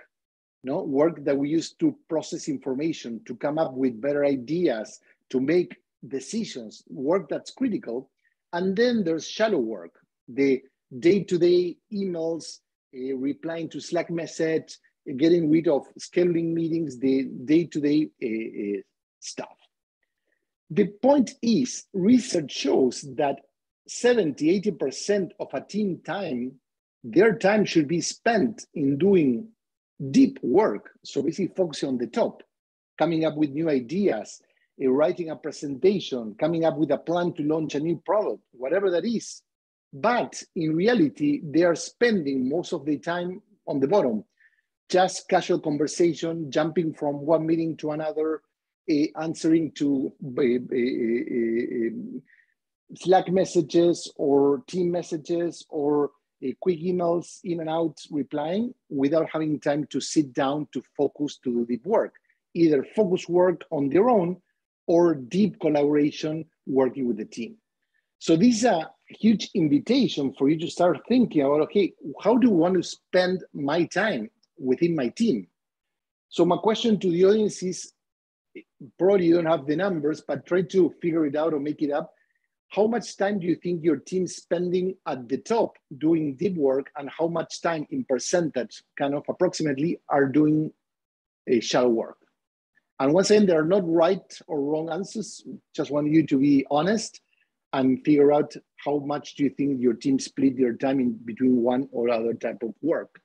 work that we use to process information, to come up with better ideas, to make decisions, work that's critical. And then there's shallow work, the day-to-day emails, replying to Slack message, getting rid of scheduling meetings, the day-to-day stuff. The point is, research shows that 70–80% of a team time, their time should be spent in doing deep work. So basically focusing on the top, coming up with new ideas, writing a presentation, coming up with a plan to launch a new product, whatever that is. But in reality, they are spending most of the time on the bottom, just casual conversation, jumping from one meeting to another, answering to Slack messages or team messages or quick emails in and out, replying without having time to sit down to focus to do deep work, either focus work on their own or deep collaboration working with the team. So this is a huge invitation for you to start thinking about, okay, how do I want to spend my time within my team? So my question to the audience is, probably you don't have the numbers, but try to figure it out or make it up. How much time do you think your team's spending at the top doing deep work, and how much time in percentage, kind of approximately, are doing a shallow work? And once again, there are not right or wrong answers. Just want you to be honest and figure out how much do you think your team split their time in between one or other type of work.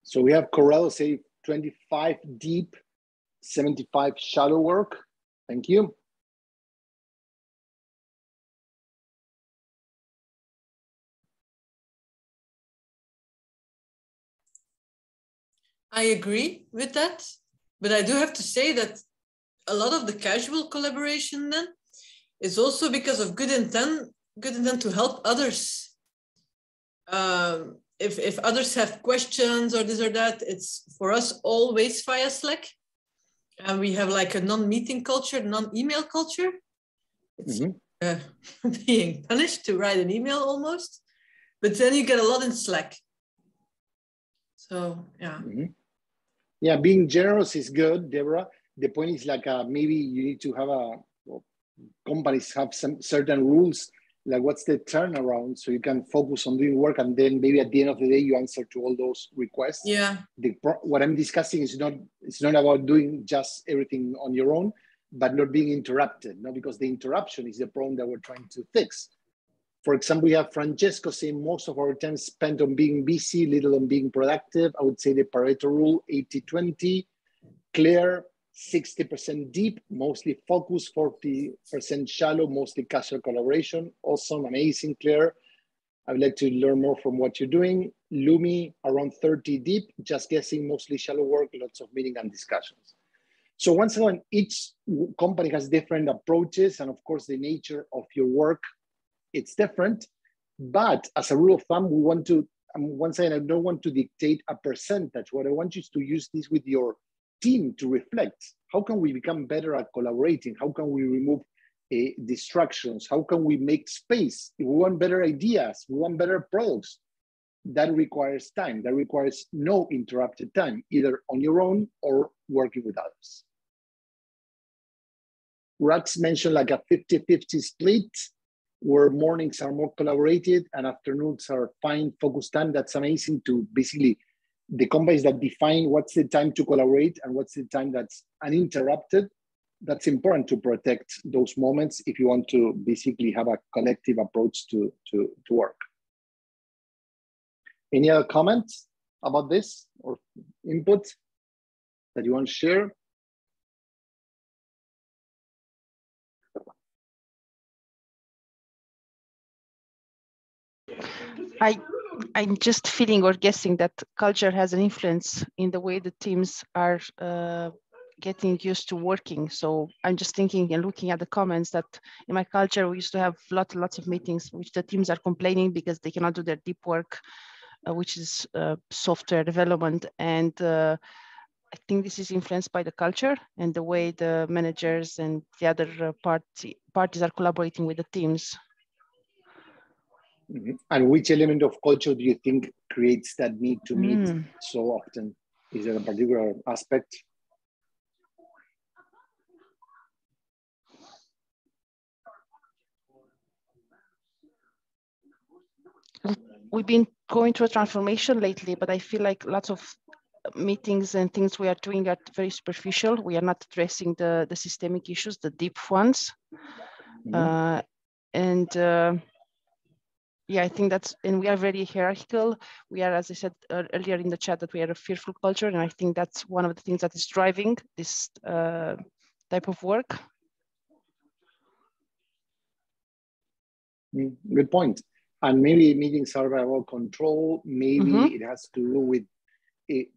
So we have Corrado say 25 deep, 75 shallow work. Thank you. I agree with that, but I do have to say that a lot of the casual collaboration then is also because of good intent to help others. If others have questions or this or that, it's for us always via Slack. And we have like a non-meeting culture, non-email culture. It's being punished to write an email almost, but then you get a lot in Slack. So, yeah. Yeah, being generous is good, Deborah. The point is like maybe you need to have companies have some certain rules, like what's the turnaround, so you can focus on doing work, and then maybe at the end of the day you answer to all those requests. Yeah. What I'm discussing is it's not about doing just everything on your own. but not being interrupted, no? Because the interruption is the problem that we're trying to fix. For example, we have Francesco saying most of our time spent on being busy, little on being productive. I would say the Pareto rule, 80-20. Claire, 60% deep, mostly focused, 40% shallow, mostly casual collaboration. Awesome, amazing, Claire. I would like to learn more from what you're doing. Lumi, around 30 deep, just guessing, mostly shallow work, lots of meeting and discussions. So once again, each company has different approaches, and of course, the nature of your work, it's different. But as a rule of thumb, we want to, once again, I don't want to dictate a percentage. What I want you is to use this with your team to reflect. How can we become better at collaborating? How can we remove distractions? How can we make space? If we want better ideas, we want better products. That requires time. That requires no interrupted time, either on your own or working with others. Rax mentioned like a 50-50 split, where mornings are more collaborated and afternoons are fine focus time. That's amazing to basically the companies that define what's the time to collaborate and what's the time that's uninterrupted. That's important to protect those moments if you want to basically have a collective approach to work. Any other comments about this or input that you want to share? I'm just feeling or guessing that culture has an influence in the way the teams are getting used to working. So I'm just thinking and looking at the comments that in my culture, we used to have lots of meetings, which the teams are complaining because they cannot do their deep work, which is software development. And I think this is influenced by the culture and the way the managers and the other parties are collaborating with the teams. Mm-hmm. And which element of culture do you think creates that need to meet so often? Is there a particular aspect? We've been going through a transformation lately, but I feel like lots of meetings and things we are doing are very superficial. We are not addressing the systemic issues, the deep ones. Yeah, I think that's, and we are very hierarchical. We are, as I said earlier in the chat, that we are a fearful culture. And I think that's one of the things that is driving this type of work. Good point. And maybe meetings are about control. Maybe it has to do with,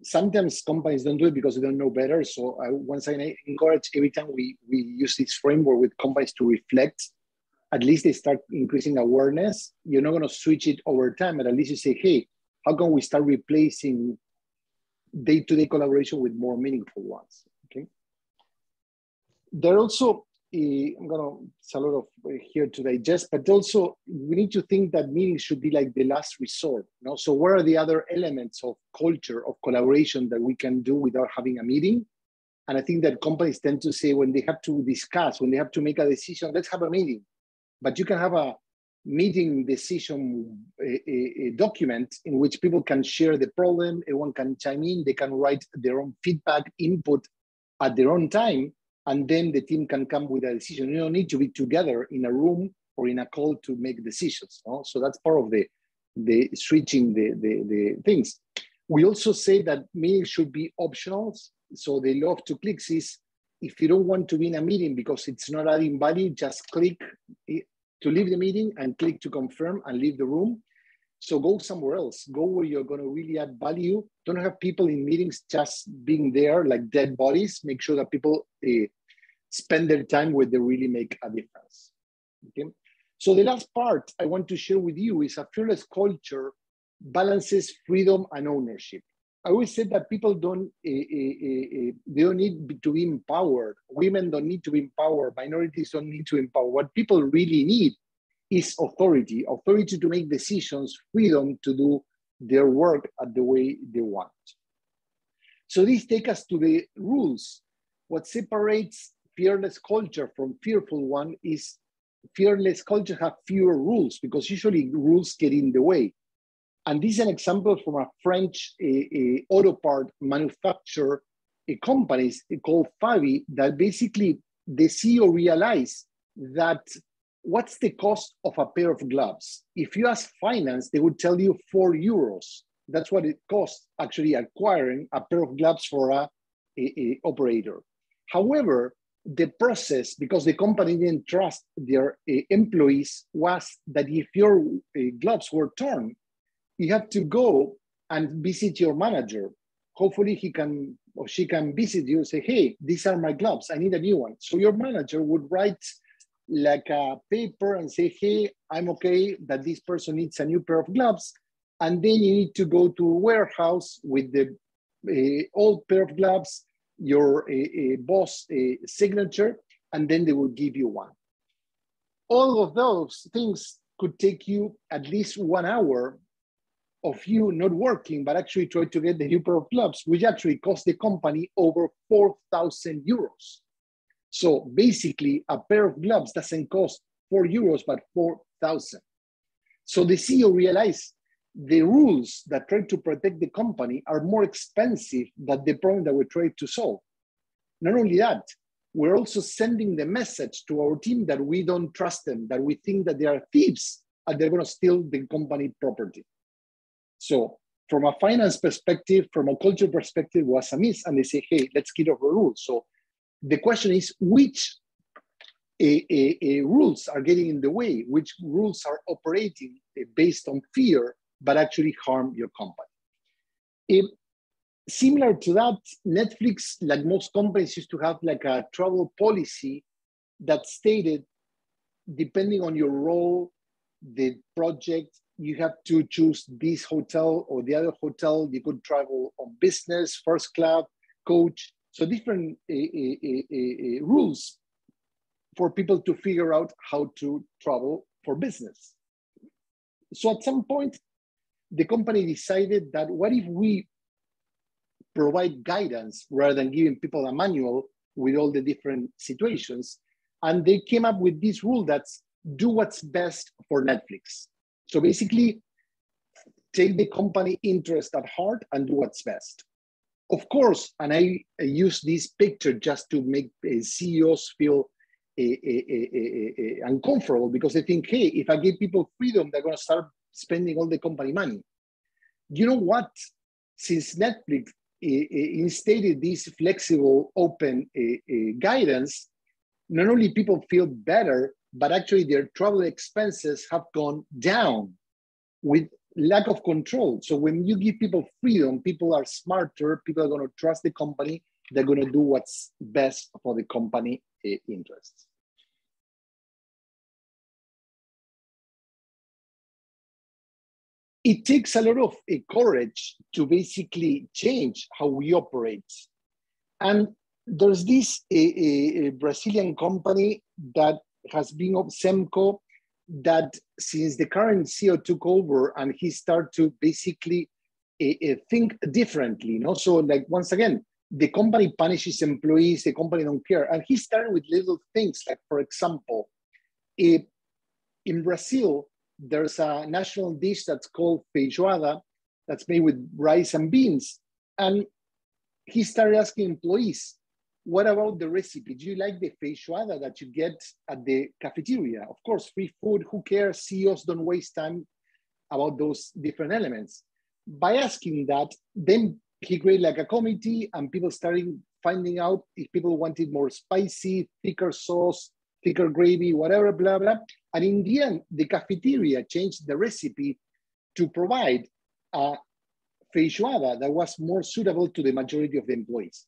sometimes companies don't do it because they don't know better. So once I encourage every time we use this framework with companies to reflect, at least they start increasing awareness. You're not going to switch it over time, but at least you say, hey, how can we start replacing day-to-day collaboration with more meaningful ones? Okay. There also, I'm going to, it's a lot of here to digest, but also we need to think that meetings should be like the last resort. You know? So what are the other elements of culture, of collaboration that we can do without having a meeting? And I think that companies tend to say when they have to discuss, when they have to make a decision, let's have a meeting. But you can have a meeting decision document in which people can share the problem, everyone can chime in, they can write their own feedback, input at their own time, and then the team can come with a decision. You don't need to be together in a room or in a call to make decisions. No? So that's part of the switching the things. We also say that meetings should be optional. So the law of two clicks is, if you don't want to be in a meeting because it's not adding value, just click to leave the meeting and click to confirm and leave the room. So go somewhere else. Go where you're going to really add value. Don't have people in meetings just being there like dead bodies. Make sure that people spend their time where they really make a difference. Okay. So the last part I want to share with you is a fearless culture balances freedom and ownership. I always said that people don't, they don't need to be empowered. Women don't need to be empowered. Minorities don't need to empower. What people really need is authority to make decisions, freedom to do their work at the way they want. So this takes us to the rules. What separates fearless culture from fearful one is fearless culture have fewer rules because usually rules get in the way. And this is an example from a French auto part manufacturer company called Fabi that basically the CEO realized that what's the cost of a pair of gloves? If you ask finance, they would tell you €4. That's what it costs actually acquiring a pair of gloves for a operator. However, the process, because the company didn't trust their employees, was that if your gloves were torn, you have to go and visit your manager. Hopefully he can or she can visit you and say, hey, these are my gloves, I need a new one. So your manager would write like a paper and say, hey, I'm okay that this person needs a new pair of gloves. And then you need to go to a warehouse with the old pair of gloves, your boss signature, and then they will give you one. All of those things could take you at least 1 hour of you not working, but actually try to get the new pair of gloves, which actually cost the company over €4,000. So basically, a pair of gloves doesn't cost €4, but 4,000. So the CEO realized the rules that try to protect the company are more expensive than the problem that we're trying to solve. Not only that, we're also sending the message to our team that we don't trust them, that we think that they are thieves and they're going to steal the company property. So from a finance perspective, from a culture perspective, it was a miss, and they say, hey, let's get over rules. So the question is, which rules are getting in the way, which rules are operating based on fear, but actually harm your company. Similar to that, Netflix, like most companies, used to have like a travel policy that stated, depending on your role, the project, you have to choose this hotel or the other hotel. You could travel on business, first class, coach. So different rules for people to figure out how to travel for business. So at some point, the company decided that what if we provide guidance rather than giving people a manual with all the different situations? And they came up with this rule that's do what's best for Netflix. So basically, take the company interest at heart and do what's best. Of course, and I use this picture just to make CEOs feel uncomfortable, because they think, hey, if I give people freedom, they're going to start spending all the company money. You know what? Since Netflix instated this flexible, open guidance, not only people feel better, but actually their travel expenses have gone down with lack of control. So when you give people freedom, people are smarter, people are going to trust the company, they're going to do what's best for the company interests. It takes a lot of courage to basically change how we operate. And there's this Brazilian company that has been of Semco, that since the current CEO took over and he started to basically think differently, you know? So like, once again, the company punishes employees, the company don't care. And he started with little things, like for example, in Brazil, there's a national dish that's called feijoada that's made with rice and beans. And he started asking employees, what about the recipe? Do you like the feijoada that you get at the cafeteria? Of course, free food, who cares? CEOs don't waste time about those different elements. By asking that, then he created like a committee and people started finding out if people wanted more spicy, thicker sauce, thicker gravy, whatever, blah, blah. And in the end, the cafeteria changed the recipe to provide a feijoada that was more suitable to the majority of the employees.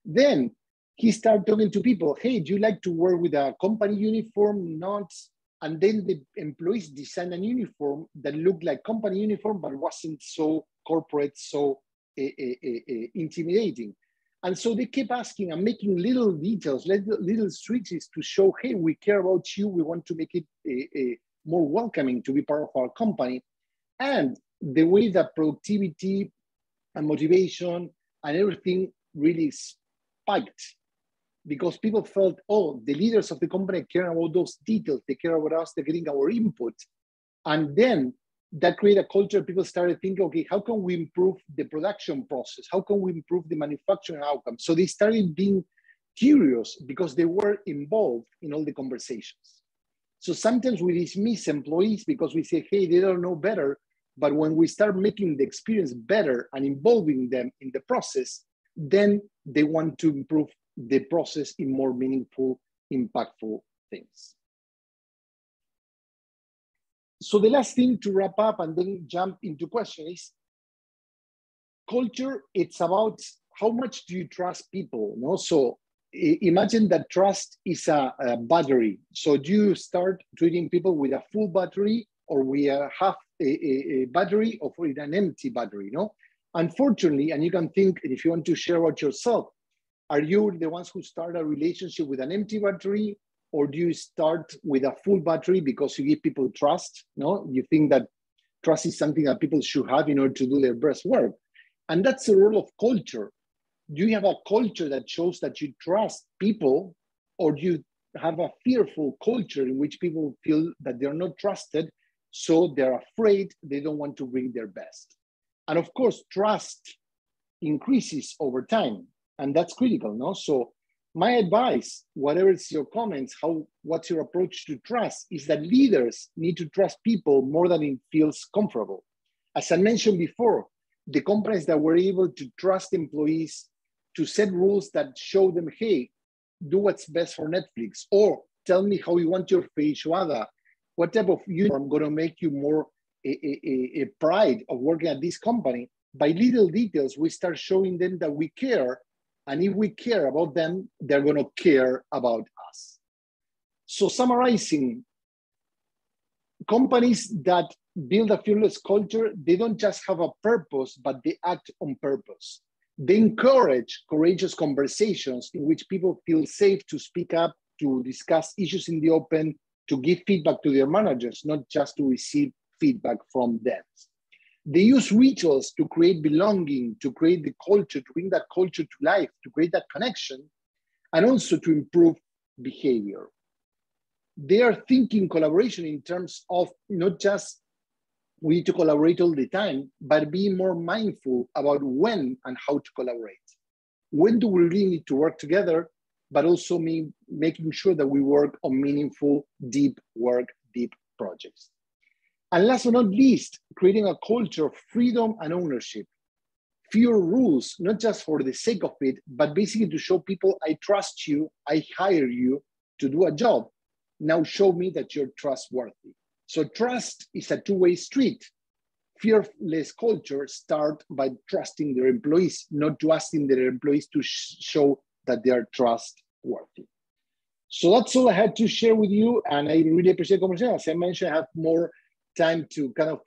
Then he started talking to people, hey, do you like to work with a company uniform? Not. And then the employees designed a uniform that looked like company uniform, but wasn't so corporate, so intimidating. And so they kept asking and making little details, little switches to show, hey, we care about you. We want to make it more welcoming to be part of our company. And the way that productivity and motivation and everything really spiked, because people felt, oh, the leaders of the company care about those details. They care about us. They're getting our input. And then that created a culture. People started thinking, okay, how can we improve the production process? How can we improve the manufacturing outcome? So they started being curious because they were involved in all the conversations. So sometimes we dismiss employees because we say, hey, they don't know better. But when we start making the experience better and involving them in the process, then they want to improve the process in more meaningful, impactful things. So the last thing to wrap up and then jump into question is, culture, it's about how much do you trust people, no? So imagine that trust is a battery. So do you start treating people with a full battery or with a half a battery or with an empty battery, no? Unfortunately, and you can think, if you want to share about yourself, are you the ones who start a relationship with an empty battery, or do you start with a full battery because you give people trust, no? You think that trust is something that people should have in order to do their best work. And that's the role of culture. Do you have a culture that shows that you trust people, or do you have a fearful culture in which people feel that they're not trusted, so they're afraid, they don't want to bring their best? And of course, trust increases over time, and that's critical, no? So my advice, whatever is your comments, what's your approach to trust, is that leaders need to trust people more than it feels comfortable. As I mentioned before, the companies that were able to trust employees to set rules that show them, hey, do what's best for Netflix, or tell me how you want your feijoada, what type of uniform going to make you more a pride of working at this company. By little details, we start showing them that we care, and if we care about them, they're going to care about us. So summarizing, companies that build a fearless culture, they don't just have a purpose, but they act on purpose. They encourage courageous conversations in which people feel safe to speak up, to discuss issues in the open, to give feedback to their managers, not just to receive feedback from them. They use rituals to create belonging, to create the culture, to bring that culture to life, to create that connection, and also to improve behavior. They are thinking collaboration in terms of not just we need to collaborate all the time, but being more mindful about when and how to collaborate. When do we really need to work together, but also making sure that we work on meaningful, deep work, deep projects. And last but not least, creating a culture of freedom and ownership. Fewer rules, not just for the sake of it, but basically to show people, I trust you, I hire you to do a job. Now show me that you're trustworthy. So trust is a two-way street. Fearless culture start by trusting their employees, not to asking their employees to show that they are trustworthy. So that's all I had to share with you, and I really appreciate the conversation. As I mentioned, I have more time to kind of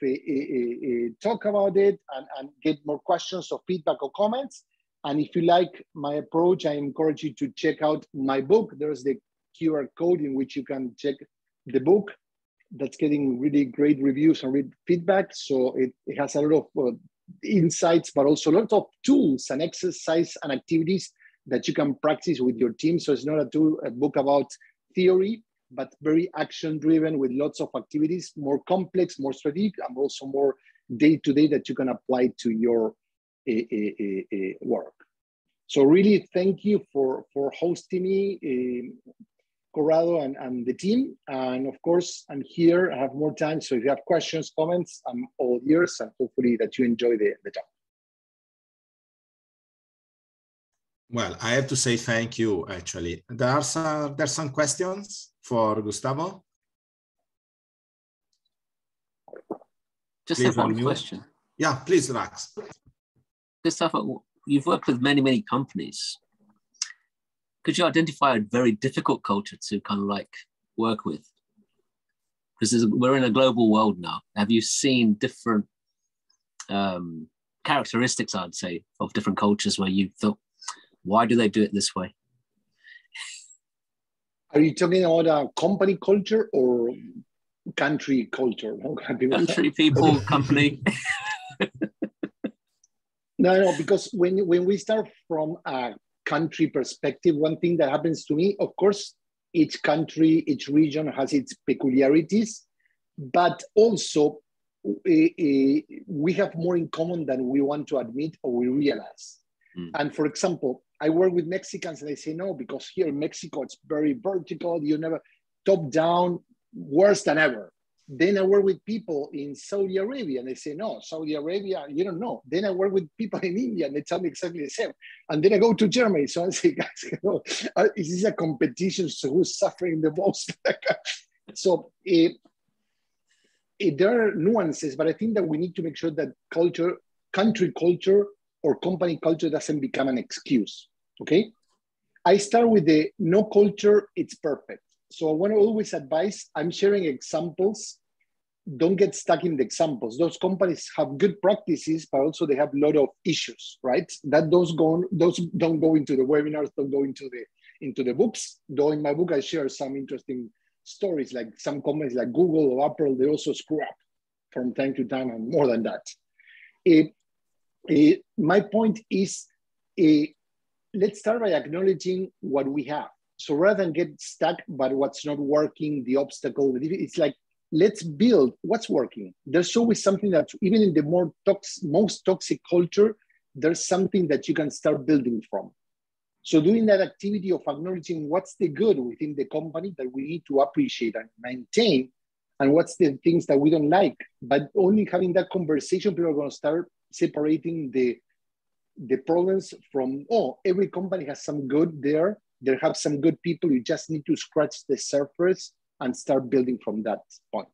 talk about it and get more questions or feedback or comments. And if you like my approach, I encourage you to check out my book. There's the QR code in which you can check the book. That's getting really great reviews and feedback. So it has a lot of insights, but also a lot of tools and exercise and activities that you can practice with your team. So it's not a book about theory, but very action-driven with lots of activities, more complex, more strategic, and also more day-to-day that you can apply to your work. So really thank you for hosting me, Corrado and the team. And of course, I'm here, I have more time. So if you have questions, comments, I'm all ears, and hopefully that you enjoy the talk. Well, I have to say thank you, actually. There's some questions for Gustavo. Just have one question. Yeah, please, Rax. Gustavo, you've worked with many, many companies. Could you identify a very difficult culture to kind of like work with? Because we're in a global world now. Have you seen different characteristics, I'd say, of different cultures where you thought, why do they do it this way? Are you talking about a company culture or country culture? Country, people, company. No, because when we start from a country perspective, one thing that happens to me, of course, each country, each region has its peculiarities, but also we have more in common than we want to admit or we realize. And for example, I work with Mexicans and they say, no, because here in Mexico, it's very vertical. You never top down, worse than ever. Then I work with people in Saudi Arabia and they say, no, Saudi Arabia, you don't know. Then I work with people in India and they tell me exactly the same. And then I go to Germany. So I say, guys, you know, is this a competition? So who's suffering the most? So there are nuances, but I think that we need to make sure that country culture or company culture doesn't become an excuse, okay? I start with the no culture, it's perfect. So I want to always advise, I'm sharing examples. Don't get stuck in the examples. Those companies have good practices, but also they have a lot of issues, right? That those don't go into the webinars, don't go into the books. Though in my book, I share some interesting stories, like some companies like Google or Apple, they also screw up from time to time and more than that. My point is, let's start by acknowledging what we have. So rather than get stuck by what's not working, the obstacle, it's like, let's build what's working. There's always something that, even in the most toxic culture, there's something that you can start building from. So doing that activity of acknowledging what's the good within the company that we need to appreciate and maintain, and what's the things that we don't like, but only having that conversation, people are going to start separating the problems from, oh, every company has some good there. There have some good people. You just need to scratch the surface and start building from that point.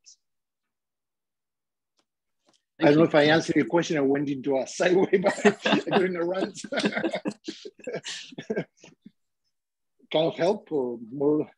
I don't know if I answered your question. I went into a sideway, but during a rant. Kind of help or more?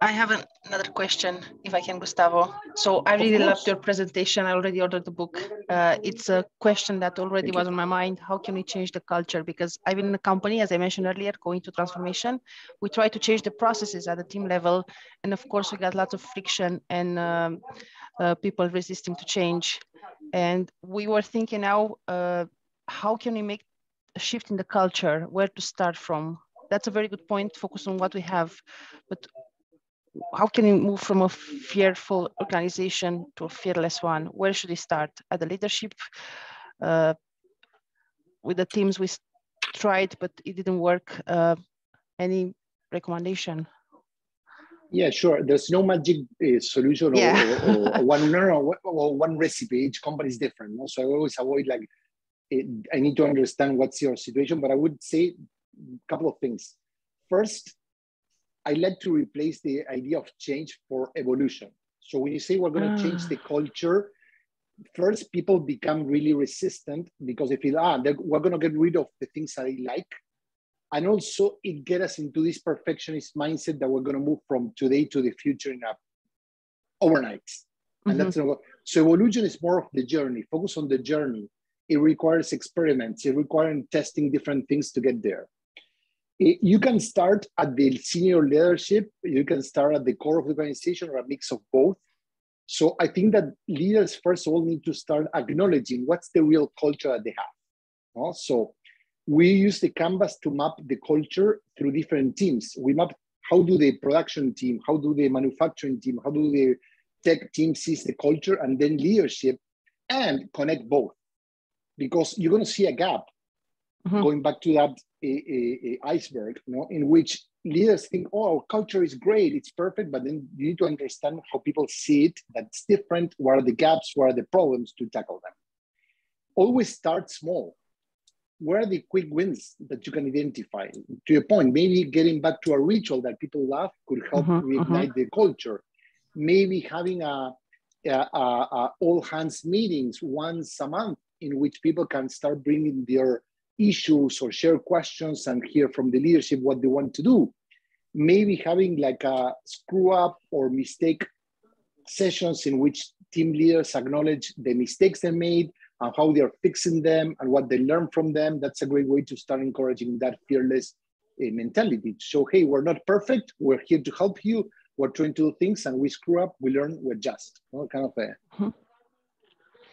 I have another question, if I can, Gustavo. So I really loved your presentation. I already ordered the book. It's a question that already was on my mind. How can we change the culture? Because I've been in a company, as I mentioned earlier, going to transformation. We try to change the processes at the team level. And of course, we got lots of friction and people resisting to change. And we were thinking now, how can we make a shift in the culture? Where to start from? That's a very good point, focus on what we have. But how can we move from a fearful organization to a fearless one? Where should we start? At the leadership? With the teams we tried, but it didn't work. Any recommendation? Yeah, sure. There's no magic solution or one recipe. Each company is different. No? So I always avoid I need to understand what's your situation, but I would say a couple of things. First, I like to replace the idea of change for evolution. So when you say we're going to change the culture, first people become really resistant because they feel, we're going to get rid of the things that I like. And also it gets us into this perfectionist mindset that we're going to move from today to the future in overnight. And that's so evolution is more of the journey, focus on the journey. It requires experiments. It requires testing different things to get there. You can start at the senior leadership. You can start at the core of the organization or a mix of both. So I think that leaders, first of all, need to start acknowledging what's the real culture that they have. So we use the canvas to map the culture through different teams. We map how do the production team, how do the manufacturing team, how do the tech team sees the culture, and then leadership, and connect both. Because you're going to see a gap, going back to that iceberg, in which leaders think, oh, our culture is great, it's perfect, but then you need to understand how people see it, that's different, what are the gaps, what are the problems to tackle them. Always start small. Where are the quick wins that you can identify? To your point, maybe getting back to a ritual that people love could help reignite the culture. Maybe having all hands meetings once a month in which people can start bringing their issues or share questions and hear from the leadership what they want to do. Maybe having like a screw up or mistake sessions in which team leaders acknowledge the mistakes they made and how they're fixing them and what they learn from them. That's a great way to start encouraging that fearless mentality. So, hey, we're not perfect. We're here to help you. We're trying to do things and we screw up, we learn, we adjust.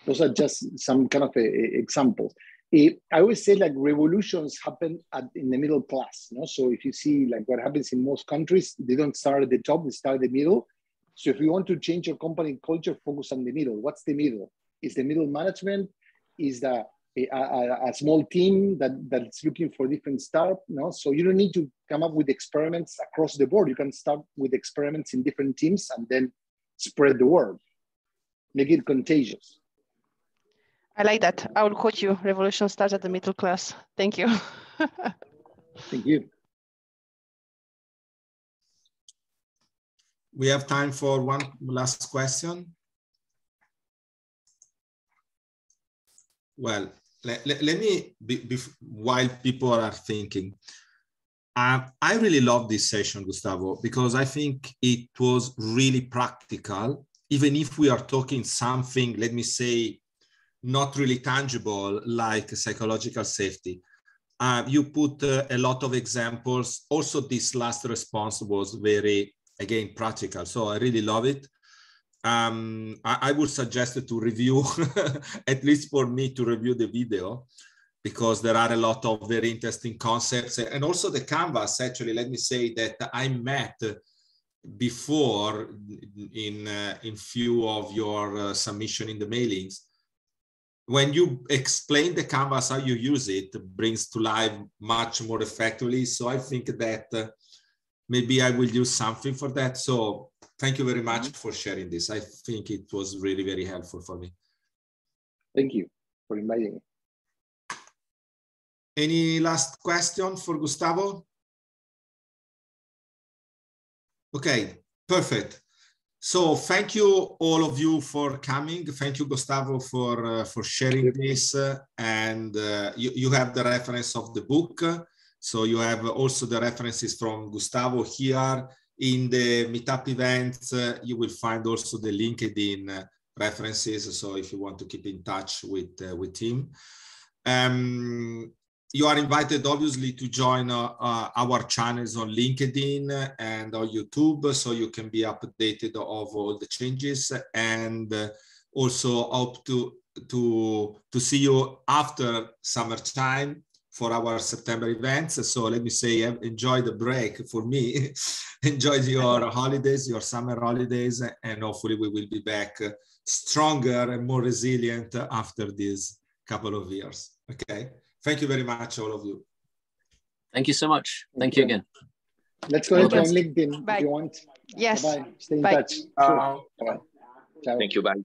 Those are just some kind of examples. I always say like revolutions happen in the middle class. So if you see like what happens in most countries, they don't start at the top, they start at the middle. So if you want to change your company culture, focus on the middle. What's the middle? Is the middle management? Is the a small team that's looking for different stuff? No, so you don't need to come up with experiments across the board. You can start with experiments in different teams and then spread the word, make it contagious. I like that. I will quote you. Revolution starts at the middle class. Thank you. Thank you. We have time for one last question. Well, let me, while people are thinking, I really love this session, Gustavo, because I think it was really practical, even if we are talking something, let me say, not really tangible, like psychological safety. You put a lot of examples. Also, this last response was very, again, practical. So I really love it. I would suggest to review, at least for me, to review the video, because there are a lot of very interesting concepts. And also the canvas, actually, let me say that I met before in few of your submission in the mailings. When you explain the canvas, how you use it, brings to life much more effectively. So I think that maybe I will use something for that. So thank you very much for sharing this. I think it was really very helpful for me. Thank you for inviting me. Any last question for Gustavo? Okay, perfect. So thank you all of you for coming. Thank you, Gustavo, for sharing this. And you have the reference of the book. So you have also the references from Gustavo here. In the Meetup events, you will find also the LinkedIn references. So if you want to keep in touch with him. You are invited, obviously, to join our channels on LinkedIn and on YouTube, so you can be updated of all the changes. And also hope to see you after summertime for our September events. So let me say, enjoy the break for me. Enjoy your holidays, your summer holidays, and hopefully we will be back stronger and more resilient after these couple of years. Okay. Thank you very much, all of you. Thank you so much. Thank you again. Let's go ahead on LinkedIn if you want. Yes. Bye. Stay in Bye. touch. Sure. Bye. Ciao. Thank you. Bye.